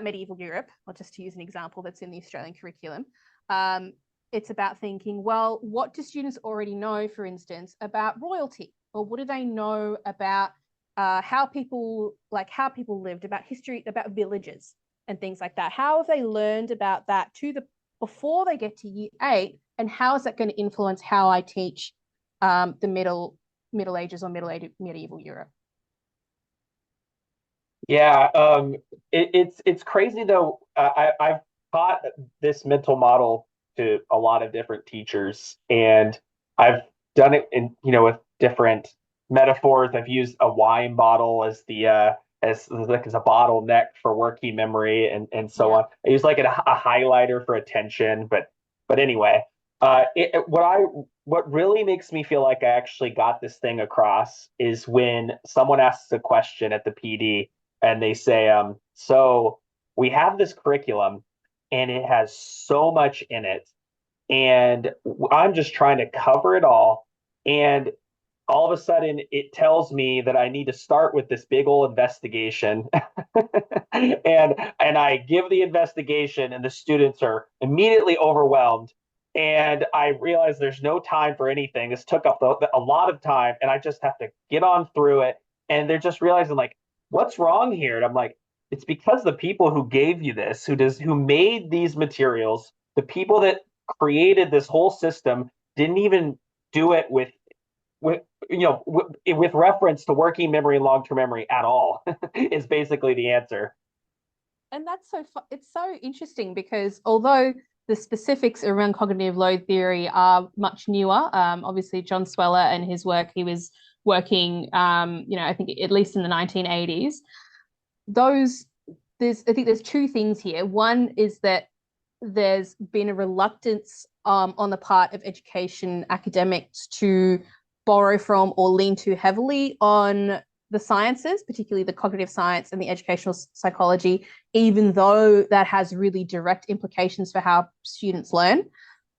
medieval Europe, or just to use an example that's in the Australian curriculum. It's about thinking, well, what do students already know, for instance, about royalty? Or what do they know about how people lived, about history, about villages and things like that? How have they learned about that before they get to Year 8, and how is that going to influence how I teach the Middle Ages or medieval Europe? Yeah, it's crazy though. I've taught this mental model to a lot of different teachers, and I've done it in with different metaphors. I've used a wine bottle as the as a bottleneck for working memory, and so on. I use like a highlighter for attention, but anyway, what really makes me feel like I actually got this thing across is when someone asks a question at the PD and they say, so we have this curriculum and it has so much in it, and I'm just trying to cover it all. And all of a sudden it tells me that I need to start with this big old investigation. and I give the investigation and the students are immediately overwhelmed. And I realize there's no time for anything. This took up a lot of time, and I just have to get on through it. And they're just realizing, like, what's wrong here? And I'm like, it's because the people who gave you this, who made these materials, the people that created this whole system didn't even do it with reference to working memory and long-term memory at all. Is basically the answer. And that's it's so interesting, because although the specifics around cognitive load theory are much newer, obviously John Sweller and his work, he was working, I think at least in the 1980s. I think there's two things here. One is that there's been a reluctance on the part of education academics to borrow from or lean too heavily on the sciences, particularly the cognitive science and the educational psychology, even though that has really direct implications for how students learn.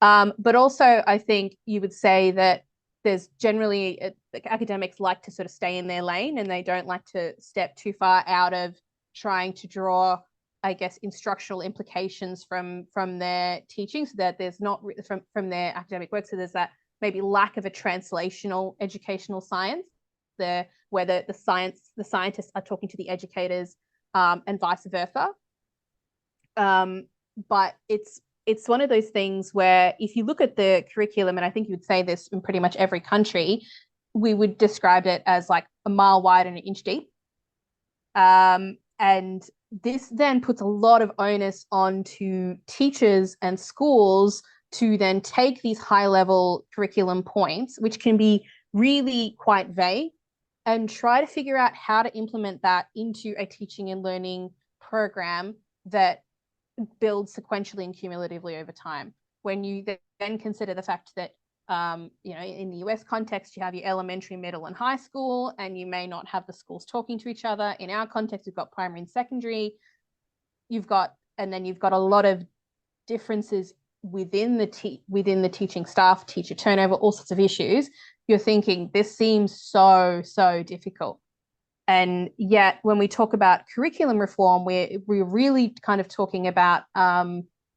But also, I think you would say that there's generally academics like to sort of stay in their lane, and they don't like to step too far out of trying to draw, I guess, instructional implications from their teaching, so that there's not from their academic work. So there's that maybe lack of a translational educational science there, where the scientists are talking to the educators, and vice versa. But it's one of those things where if you look at the curriculum, and I think you would say this in pretty much every country, we would describe it as like a mile wide and an inch deep. And this then puts a lot of onus onto teachers and schools to then take these high-level curriculum points, which can be really quite vague, and try to figure out how to implement that into a teaching and learning program that builds sequentially and cumulatively over time. When you then consider the fact that in the US context, you have your elementary, middle, and high school, and you may not have the schools talking to each other. In our context, we've got primary and secondary. And then you've got a lot of differences within the teaching staff, teacher turnover, all sorts of issues. You're thinking, this seems so difficult. And yet, when we talk about curriculum reform, we're really kind of talking about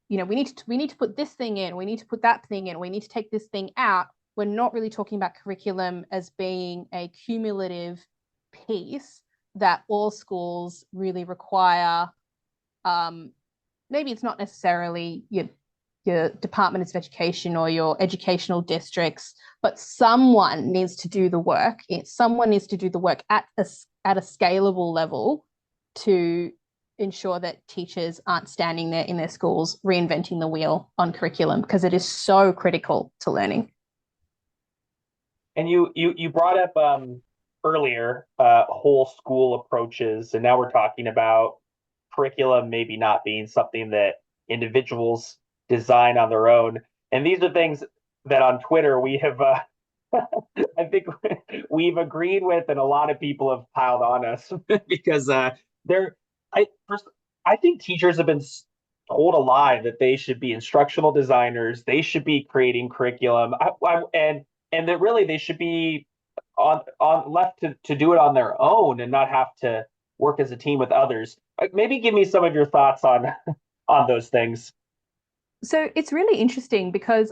we need to put this thing in, we need to put that thing in, we need to take this thing out. We're not really talking about curriculum as being a cumulative piece that all schools really require. Maybe it's not necessarily your department of education or your educational districts, but someone needs to do the work. Someone needs to do the work at a scalable level to ensure that teachers aren't standing there in their schools reinventing the wheel on curriculum, because it is so critical to learning. And you brought up earlier whole school approaches, and now we're talking about curriculum maybe not being something that individuals design on their own. And these are things that on Twitter we have I think we've agreed with, and a lot of people have piled on us because I think teachers have been told a lie that they should be instructional designers, they should be creating curriculum, and that really they should be on left to do it on their own and not have to work as a team with others. Maybe give me some of your thoughts on those things. So it's really interesting because,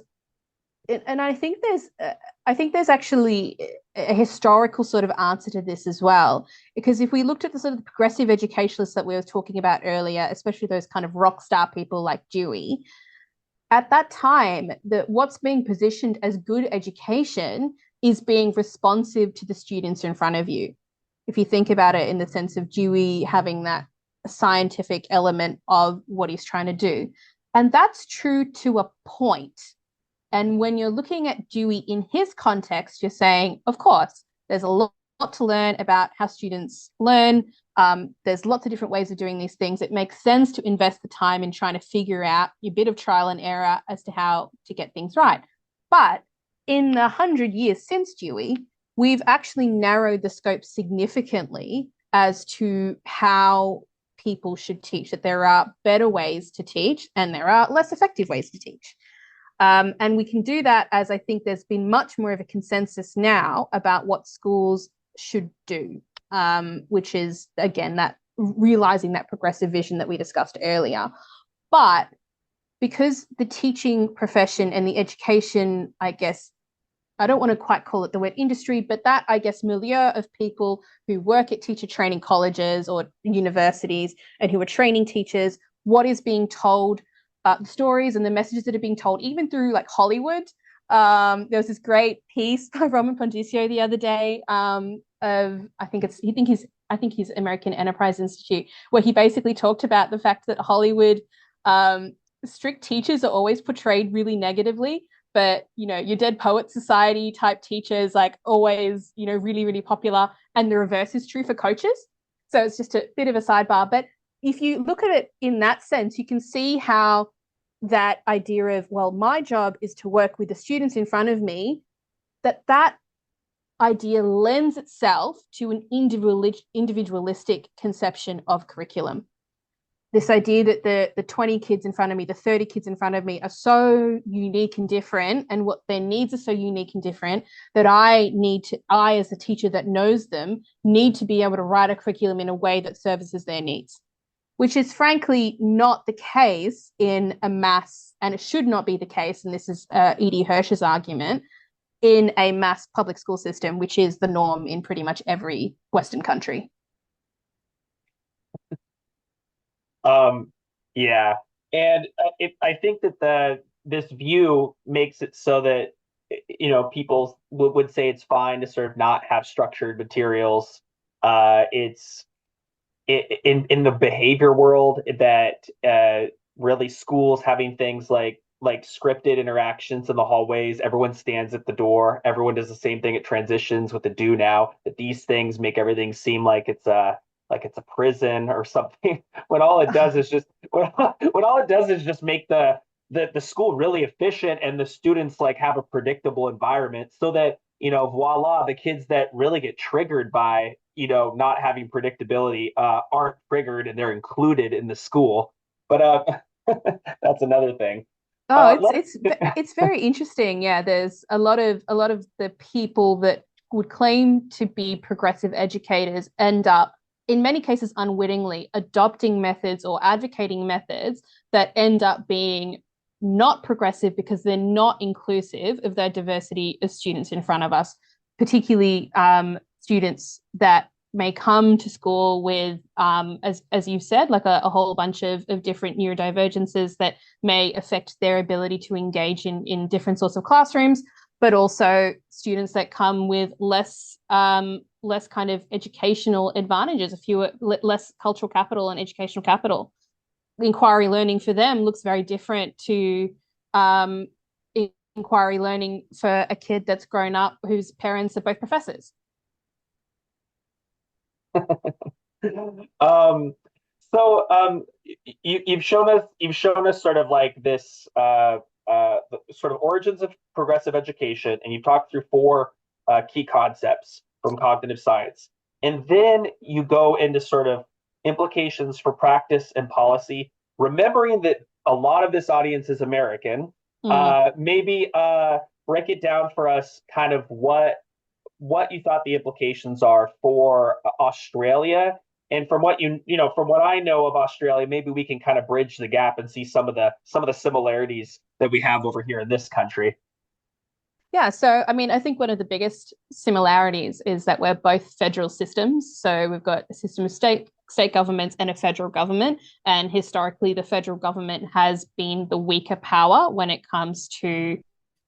and I think there's actually a historical sort of answer to this as well. Because if we looked at the sort of progressive educationalists that we were talking about earlier, especially those kind of rock star people like Dewey, at that time, what's being positioned as good education is being responsive to the students in front of you. If you think about it in the sense of Dewey having that scientific element of what he's trying to do. And that's true to a point. And when you're looking at Dewey in his context, you're saying, of course, there's a lot to learn about how students learn. There's lots of different ways of doing these things. It makes sense to invest the time in trying to figure out a bit of trial and error as to how to get things right. But in the 100 years since Dewey, we've actually narrowed the scope significantly as to how people should teach, that there are better ways to teach and there are less effective ways to teach. And we can do that as I think there's been much more of a consensus now about what schools should do, which is, again, that realizing that progressive vision that we discussed earlier. But because the teaching profession and the education, I guess, I don't want to quite call it the word industry, but that, I guess, milieu of people who work at teacher training colleges or universities and who are training teachers, what is being told, the stories and the messages that are being told, even through like Hollywood. There was this great piece by Roman Pondicio the other day of I think he's American Enterprise Institute, where he basically talked about the fact that Hollywood strict teachers are always portrayed really negatively. But, your Dead Poets Society type teachers, like always, really, really popular. And the reverse is true for coaches. So it's just a bit of a sidebar. But if you look at it in that sense, you can see how that idea of, well, my job is to work with the students in front of me, that idea lends itself to an individualistic conception of curriculum. This idea that the 20 kids in front of me, the 30 kids in front of me are so unique and different, and what their needs are so unique and different, that I, as a teacher that knows them, need to be able to write a curriculum in a way that services their needs, which is frankly not the case in a mass, and it should not be the case, and this is E.D. Hirsch's argument, in a mass public school system, which is the norm in pretty much every Western country. Yeah. And I think that this view makes it so that, people would say it's fine to sort of not have structured materials. It's in the behavior world that really schools having things like scripted interactions in the hallways. Everyone stands at the door. Everyone does the same thing at transitions with the do now. That these things make everything seem like it's a prison or something. When all it does is just make the the school really efficient and the students like have a predictable environment so that, voila, the kids that really get triggered by, not having predictability aren't triggered and they're included in the school. But that's another thing. Oh, it's very interesting. Yeah, there's a lot of the people that would claim to be progressive educators end up, in many cases unwittingly, adopting methods or advocating methods that end up being not progressive because they're not inclusive of the diversity of students in front of us, particularly students that may come to school with, as you said, like a whole bunch of different neurodivergences that may affect their ability to engage in different sorts of classrooms, but also students that come with less kind of educational advantages, less cultural capital and educational capital. Inquiry learning for them looks very different to inquiry learning for a kid that's grown up whose parents are both professors. You've shown us sort of like this sort of origins of progressive education, and you've talked through four key concepts from cognitive science, and then you go into sort of implications for practice and policy, remembering that a lot of this audience is American. Maybe break it down for us, kind of what you thought the implications are for Australia. And from what from what I know of Australia, maybe we can kind of bridge the gap and see some of the similarities that we have over here in this country. Yeah, so I mean, I think one of the biggest similarities is that we're both federal systems. So we've got a system of state governments and a federal government. And historically, the federal government has been the weaker power when it comes to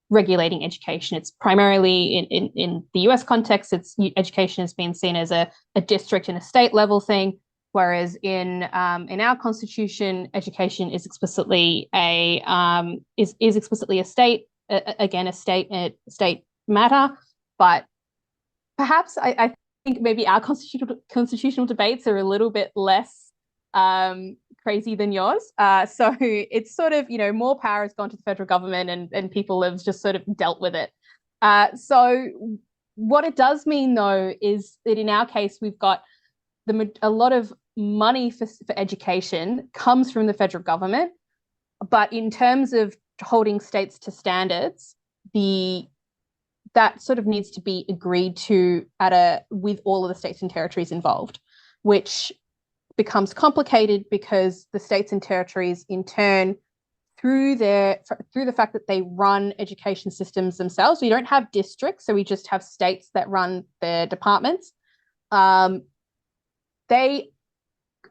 regulating education. It's primarily in the US context, education has been seen as a district and a state level thing, whereas in our constitution, education is explicitly explicitly a state, again, a state matter. But perhaps I think maybe our constitutional debates are a little bit less crazy than yours. So it's sort of, more power has gone to the federal government and people have just sort of dealt with it. So what it does mean, though, is that in our case, we've got a lot of money for education comes from the federal government. But in terms of holding states to standards, that sort of needs to be agreed to with all of the states and territories involved, which becomes complicated because the states and territories in turn, through the fact that they run education systems themselves, we don't have districts, so we just have states that run their departments. They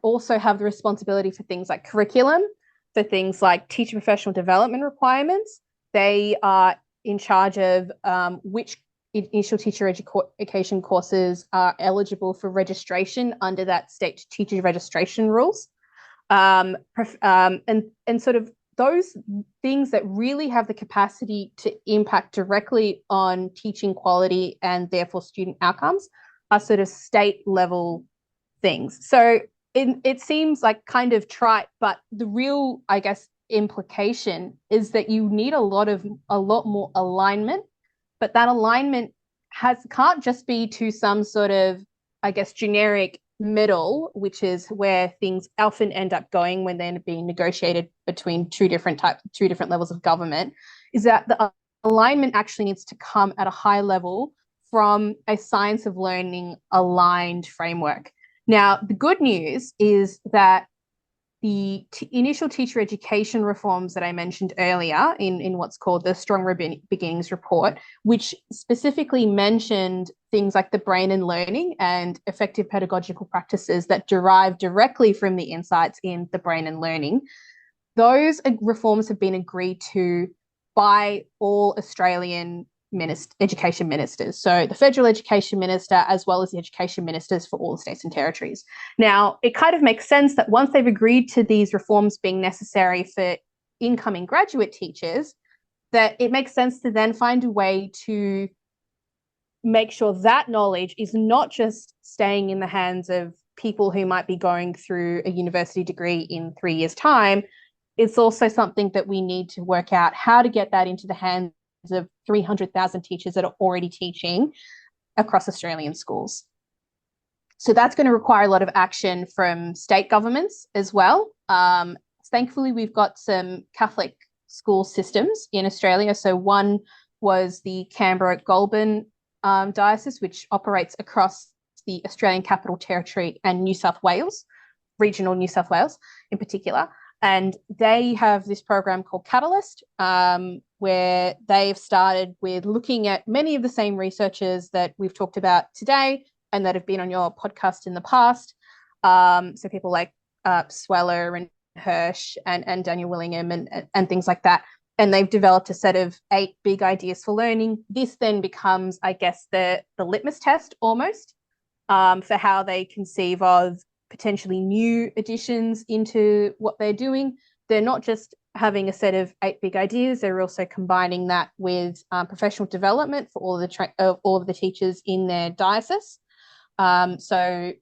also have the responsibility for things like curriculum, for things like teacher professional development requirements. They are in charge of which initial teacher education courses are eligible for registration under that state teacher registration rules. And sort of those things that really have the capacity to impact directly on teaching quality and therefore student outcomes are sort of state level things. So it seems like kind of trite, but the real, I guess, implication is that you need a lot more alignment, but that alignment can't just be to some sort of, I guess, generic middle, which is where things often end up going when they're being negotiated between two different levels of government, is that the alignment actually needs to come at a high level from a science of learning aligned framework. Now, the good news is that the initial teacher education reforms that I mentioned earlier in what's called the Stronger Beginnings report, which specifically mentioned things like the brain and learning and effective pedagogical practices that derive directly from the insights in the brain and learning, those reforms have been agreed to by all Australian education ministers. So the federal education minister, as well as the education ministers for all the states and territories. Now, it kind of makes sense that once they've agreed to these reforms being necessary for incoming graduate teachers, that it makes sense to then find a way to make sure that knowledge is not just staying in the hands of people who might be going through a university degree in 3 years' time, it's also something that we need to work out how to get that into the hands of 300,000 teachers that are already teaching across Australian schools. So that's going to require a lot of action from state governments as well. Thankfully, we've got some Catholic school systems in Australia. So one was the Canberra-Goulburn diocese, which operates across the Australian Capital Territory and New South Wales, regional New South Wales in particular. And they have this program called Catalyst, where they've started with looking at many of the same researchers that we've talked about today and that have been on your podcast in the past. So people like Sweller and Hirsch and Daniel Willingham and things like that. And they've developed a set of 8 big ideas for learning. This then becomes, I guess, the litmus test almost for how they conceive of potentially new additions into what they're doing. They're not just having a set of 8 big ideas, they're also combining that with professional development for all of the teachers in their diocese. So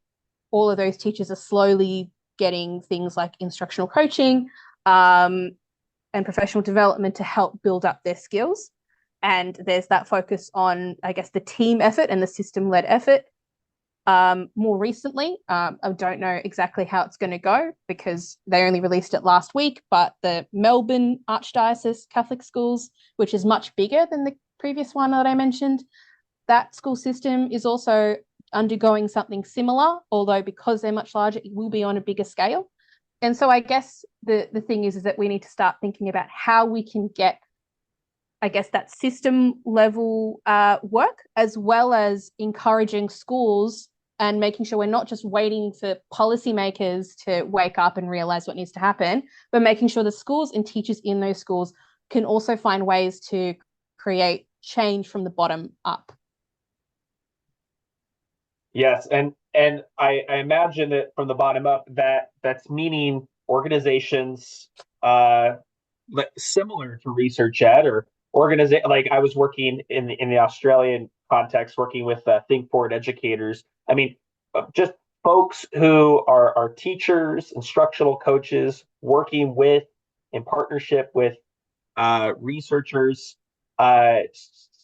all of those teachers are slowly getting things like instructional coaching and professional development to help build up their skills. And there's that focus on, I guess, the team effort and the system-led effort. More recently, I don't know exactly how it's going to go because they only released it last week, but the Melbourne Archdiocese Catholic Schools, which is much bigger than the previous one that I mentioned, that school system is also undergoing something similar, although because they're much larger, it will be on a bigger scale. And so I guess the thing is that we need to start thinking about how we can get, I guess, that system level work, as well as encouraging schools and making sure we're not just waiting for policymakers to wake up and realize what needs to happen, but making sure the schools and teachers in those schools can also find ways to create change from the bottom up. Yes, and I imagine that from the bottom up, that's meaning organizations similar to Research Ed or organization. Like I was working in the Australian context, working with Think Forward educators. I mean, just folks who are teachers, instructional coaches, working with in partnership with researchers.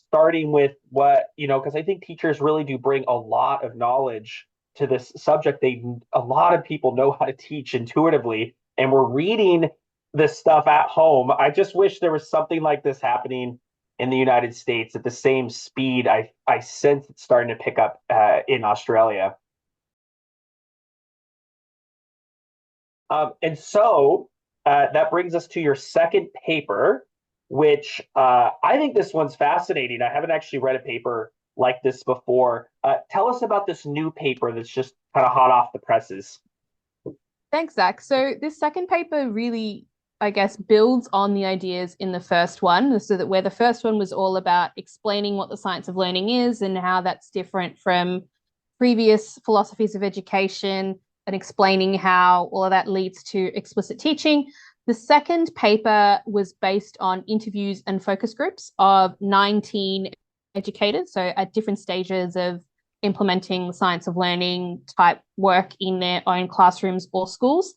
Starting with what, because I think teachers really do bring a lot of knowledge to this subject. A lot of people know how to teach intuitively, and we're reading this stuff at home. I just wish there was something like this happening in the United States at the same speed I sense it's starting to pick up in Australia. And so that brings us to your second paper, which I think this one's fascinating. I haven't actually read a paper like this before. Tell us about this new paper that's just kind of hot off the presses. Thanks, Zach. So this second paper really, I guess, builds on the ideas in the first one. So that where the first one was all about explaining what the science of learning is and how that's different from previous philosophies of education and explaining how all of that leads to explicit teaching. The second paper was based on interviews and focus groups of 19 educators, so at different stages of implementing science of learning type work in their own classrooms or schools.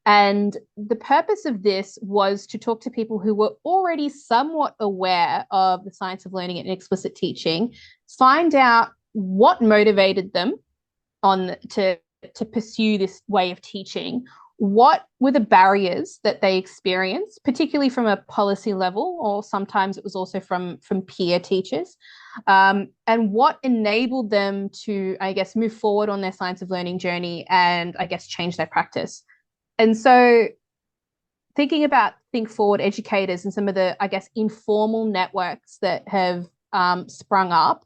And the purpose of this was to talk to people who were already somewhat aware of the science of learning and explicit teaching, find out what motivated them to pursue this way of teaching. What were the barriers that they experienced, particularly from a policy level, or sometimes it was also from peer teachers, and what enabled them to, I guess, move forward on their science of learning journey and, I guess, change their practice. And so thinking about Think Forward educators and some of the, I guess, informal networks that have sprung up,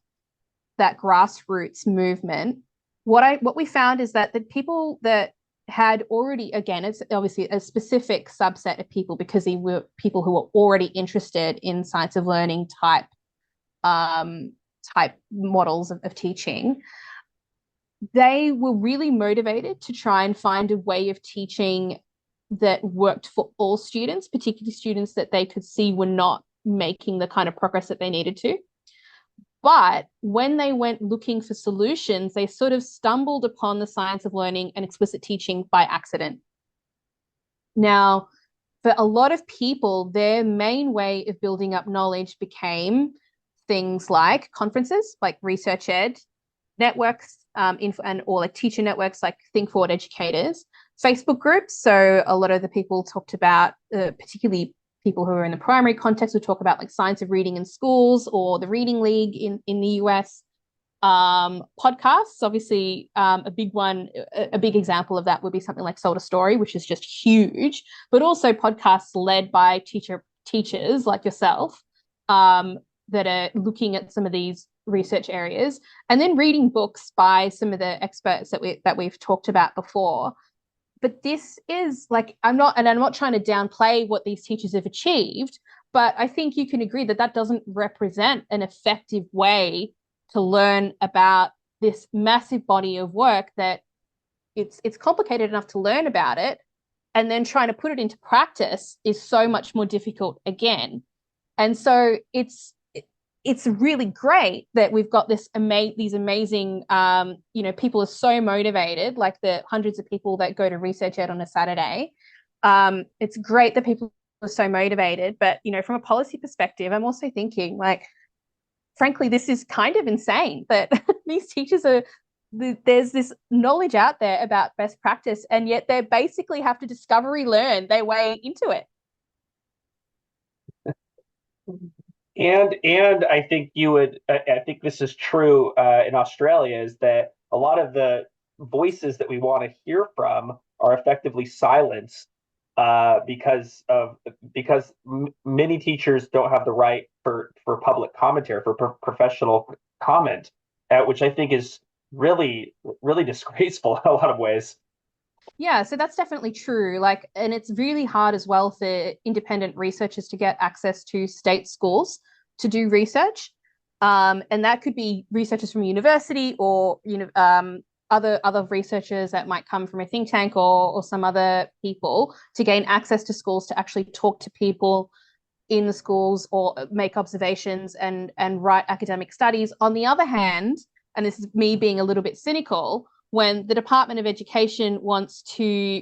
that grassroots movement, what we found is that the people that had already, again, it's obviously a specific subset of people because they were people who were already interested in science of learning type models of teaching. They were really motivated to try and find a way of teaching that worked for all students, particularly students that they could see were not making the kind of progress that they needed to. But when they went looking for solutions, they sort of stumbled upon the science of learning and explicit teaching by accident. Now, for a lot of people, their main way of building up knowledge became things like conferences, like Research Ed, networks, or like teacher networks like Think Forward Educators, Facebook groups. So a lot of the people talked about, particularly people who are in the primary context, would talk about like science of reading in schools or the Reading League in the US. Podcasts, obviously, a big one, a big example of that would be something like Sold a Story, which is just huge, but also podcasts led by teachers like yourself, that are looking at some of these research areas, and then reading books by some of the experts that we've talked about before. But this is like, I'm not trying to downplay what these teachers have achieved, but I think you can agree that that doesn't represent an effective way to learn about this massive body of work, that it's complicated enough to learn about it, and then trying to put it into practice is so much more difficult again. And so it's really great that we've got these amazing, people are so motivated, like the hundreds of people that go to Research Ed on a Saturday. It's great that people are so motivated, but, from a policy perspective, I'm also thinking, like, frankly, this is kind of insane that these teachers there's this knowledge out there about best practice, and yet they basically have to discovery learn their way into it. And I think I think this is true in Australia, is that a lot of the voices that we want to hear from are effectively silenced because many teachers don't have the right for public commentary, for professional comment, which I think is really, really disgraceful in a lot of ways. Yeah, so that's definitely true. Like, and it's really hard as well for independent researchers to get access to state schools to do research. And that could be researchers from university, or other researchers that might come from a think tank, or some other people, to gain access to schools to actually talk to people in the schools or make observations and write academic studies. On the other hand, and this is me being a little bit cynical, when the Department of Education wants to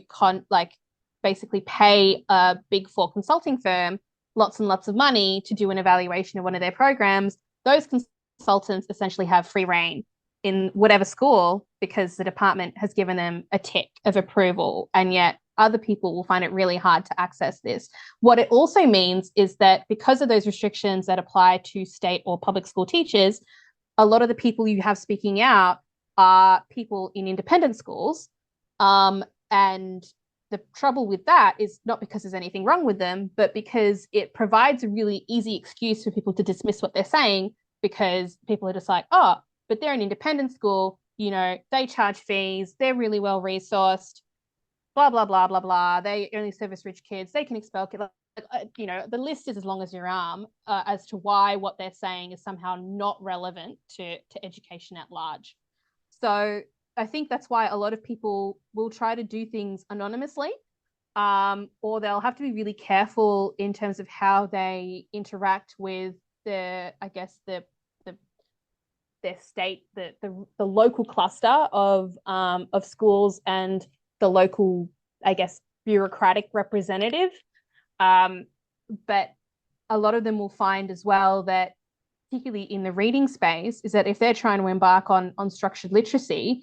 basically pay a Big Four consulting firm lots and lots of money to do an evaluation of one of their programs, those consultants essentially have free reign in whatever school, because the department has given them a tick of approval, and yet other people will find it really hard to access this. What it also means is that because of those restrictions that apply to state or public school teachers, a lot of the people you have speaking out are people in independent schools. And the trouble with that is not because there's anything wrong with them, but because it provides a really easy excuse for people to dismiss what they're saying, because people are just like, oh, but they're an independent school, they charge fees, they're really well resourced, blah, blah, blah, blah, blah. They only service rich kids, they can expel kids. The list is as long as your arm as to why what they're saying is somehow not relevant to education at large. So I think that's why a lot of people will try to do things anonymously, or they'll have to be really careful in terms of how they interact with their state, the local cluster of schools and the local, bureaucratic representative. But a lot of them will find as well that, particularly in the reading space, is that if they're trying to embark on structured literacy,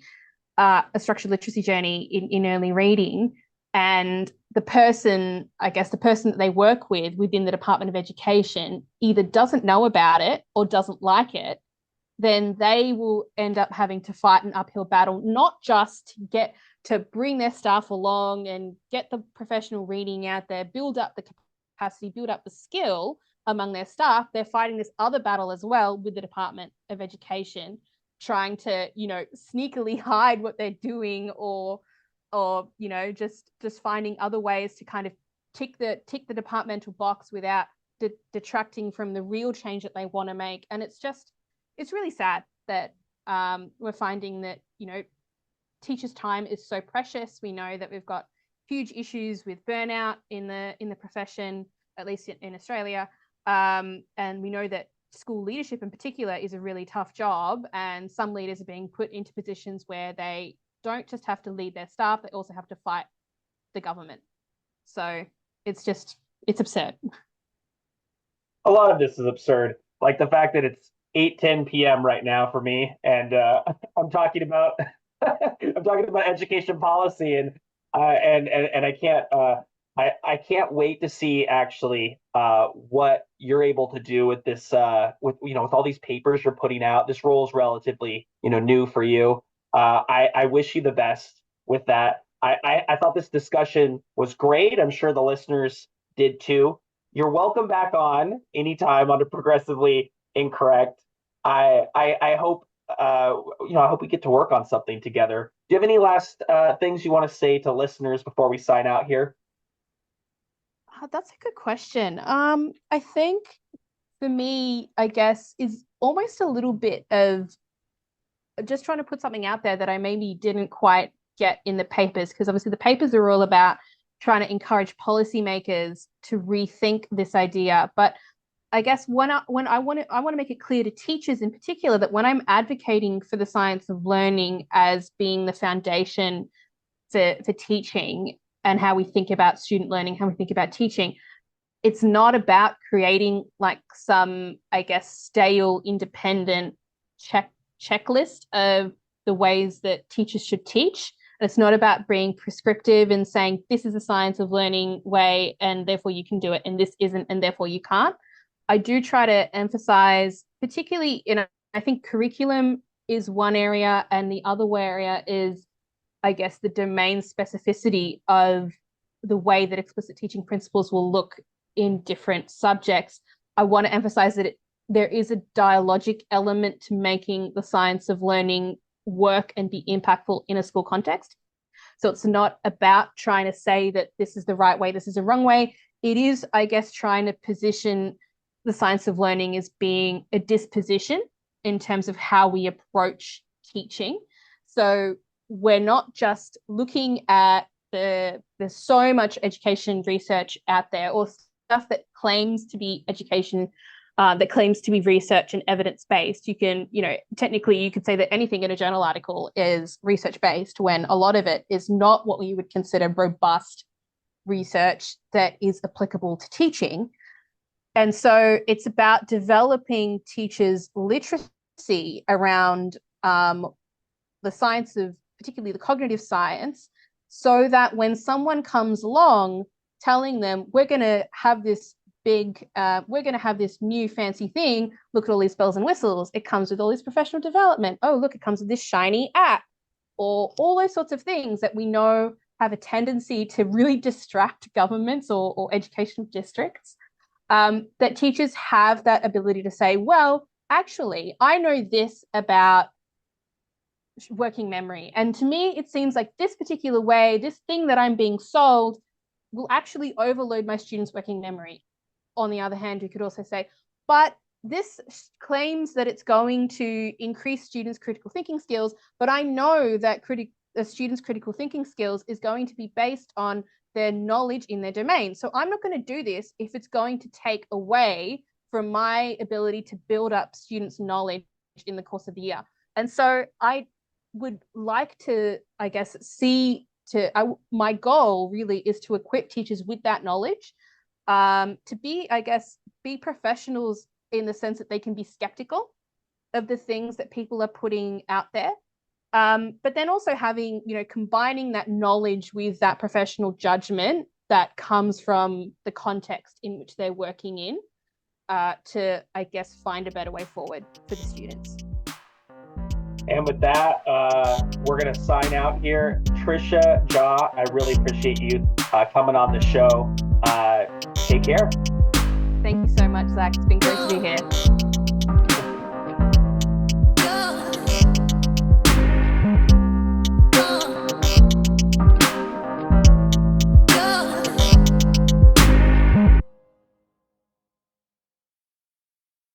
a structured literacy journey in early reading, and the person that they work with within the Department of Education either doesn't know about it or doesn't like it, then they will end up having to fight an uphill battle, not just to bring their staff along and get the professional reading out there, build up the capacity, build up the skill among their staff. They're fighting this other battle as well with the Department of Education, trying to, sneakily hide what they're doing, or just finding other ways to kind of tick the departmental box without detracting from the real change that they want to make. And it's really sad that we're finding that, teachers' time is so precious. We know that we've got huge issues with burnout in the profession, at least in Australia. And we know that school leadership in particular is a really tough job, and some leaders are being put into positions where they don't just have to lead their staff, they also have to fight the government. So it's absurd. A lot of this is absurd. Like the fact that it's 8:10 p.m. right now for me, and I'm talking about I'm talking about education policy, and I can't I can't wait to see actually what you're able to do with this with with all these papers you're putting out. This role is relatively new for you. I wish you the best with that. I thought this discussion was great. I'm sure the listeners did too. You're welcome back on anytime on a Progressively Incorrect. I hope I hope we get to work on something together. Do you have any last things you want to say to listeners before we sign out here? That's a good question. I think for me, I guess, is almost a little bit of just trying to put something out there that I maybe didn't quite get in the papers, because obviously the papers are all about trying to encourage policymakers to rethink this idea. But I guess when I want to make it clear to teachers in particular that when I'm advocating for the science of learning as being the foundation for teaching and how we think about student learning, how we think about teaching, it's not about creating like some, I guess, stale, independent checklist of the ways that teachers should teach. And it's not about being prescriptive and saying this is the science of learning way and therefore you can do it and this isn't and therefore you can't. I do try to emphasize, particularly I think curriculum is one area, and the other area is, I guess, the domain specificity of the way that explicit teaching principles will look in different subjects. I want to emphasize that there is a dialogic element to making the science of learning work and be impactful in a school context. So it's not about trying to say that this is the right way, this is the wrong way. It is, I guess, trying to position the science of learning as being a disposition in terms of how we approach teaching. So we're not just looking at there's so much education research out there, or stuff that claims to be education, that claims to be research and evidence-based. You can, technically you could say that anything in a journal article is research-based when a lot of it is not what we would consider robust research that is applicable to teaching. And so it's about developing teachers' literacy around the science of, particularly the cognitive science, so that when someone comes along telling them, we're going to have this new fancy thing, look at all these bells and whistles, it comes with all this professional development, oh, look, it comes with this shiny app, or all those sorts of things that we know have a tendency to really distract governments or education districts. That teachers have that ability to say, well, actually, I know this about working memory. And to me, it seems like this particular way, this thing that I'm being sold will actually overload my students' working memory. On the other hand, you could also say, but this claims that it's going to increase students' critical thinking skills, but I know that the students' critical thinking skills is going to be based on their knowledge in their domain. So I'm not going to do this if it's going to take away from my ability to build up students' knowledge in the course of the year. And so I would like to, I guess, my goal really is to equip teachers with that knowledge, to be, I guess, be professionals in the sense that they can be skeptical of the things that people are putting out there. But then also having, combining that knowledge with that professional judgment that comes from the context in which they're working in, to, I guess, find a better way forward for the students. And with that, we're going to sign out here. Trisha Jha, I really appreciate you coming on the show. Take care. Thank you so much, Zach. It's been great to be here.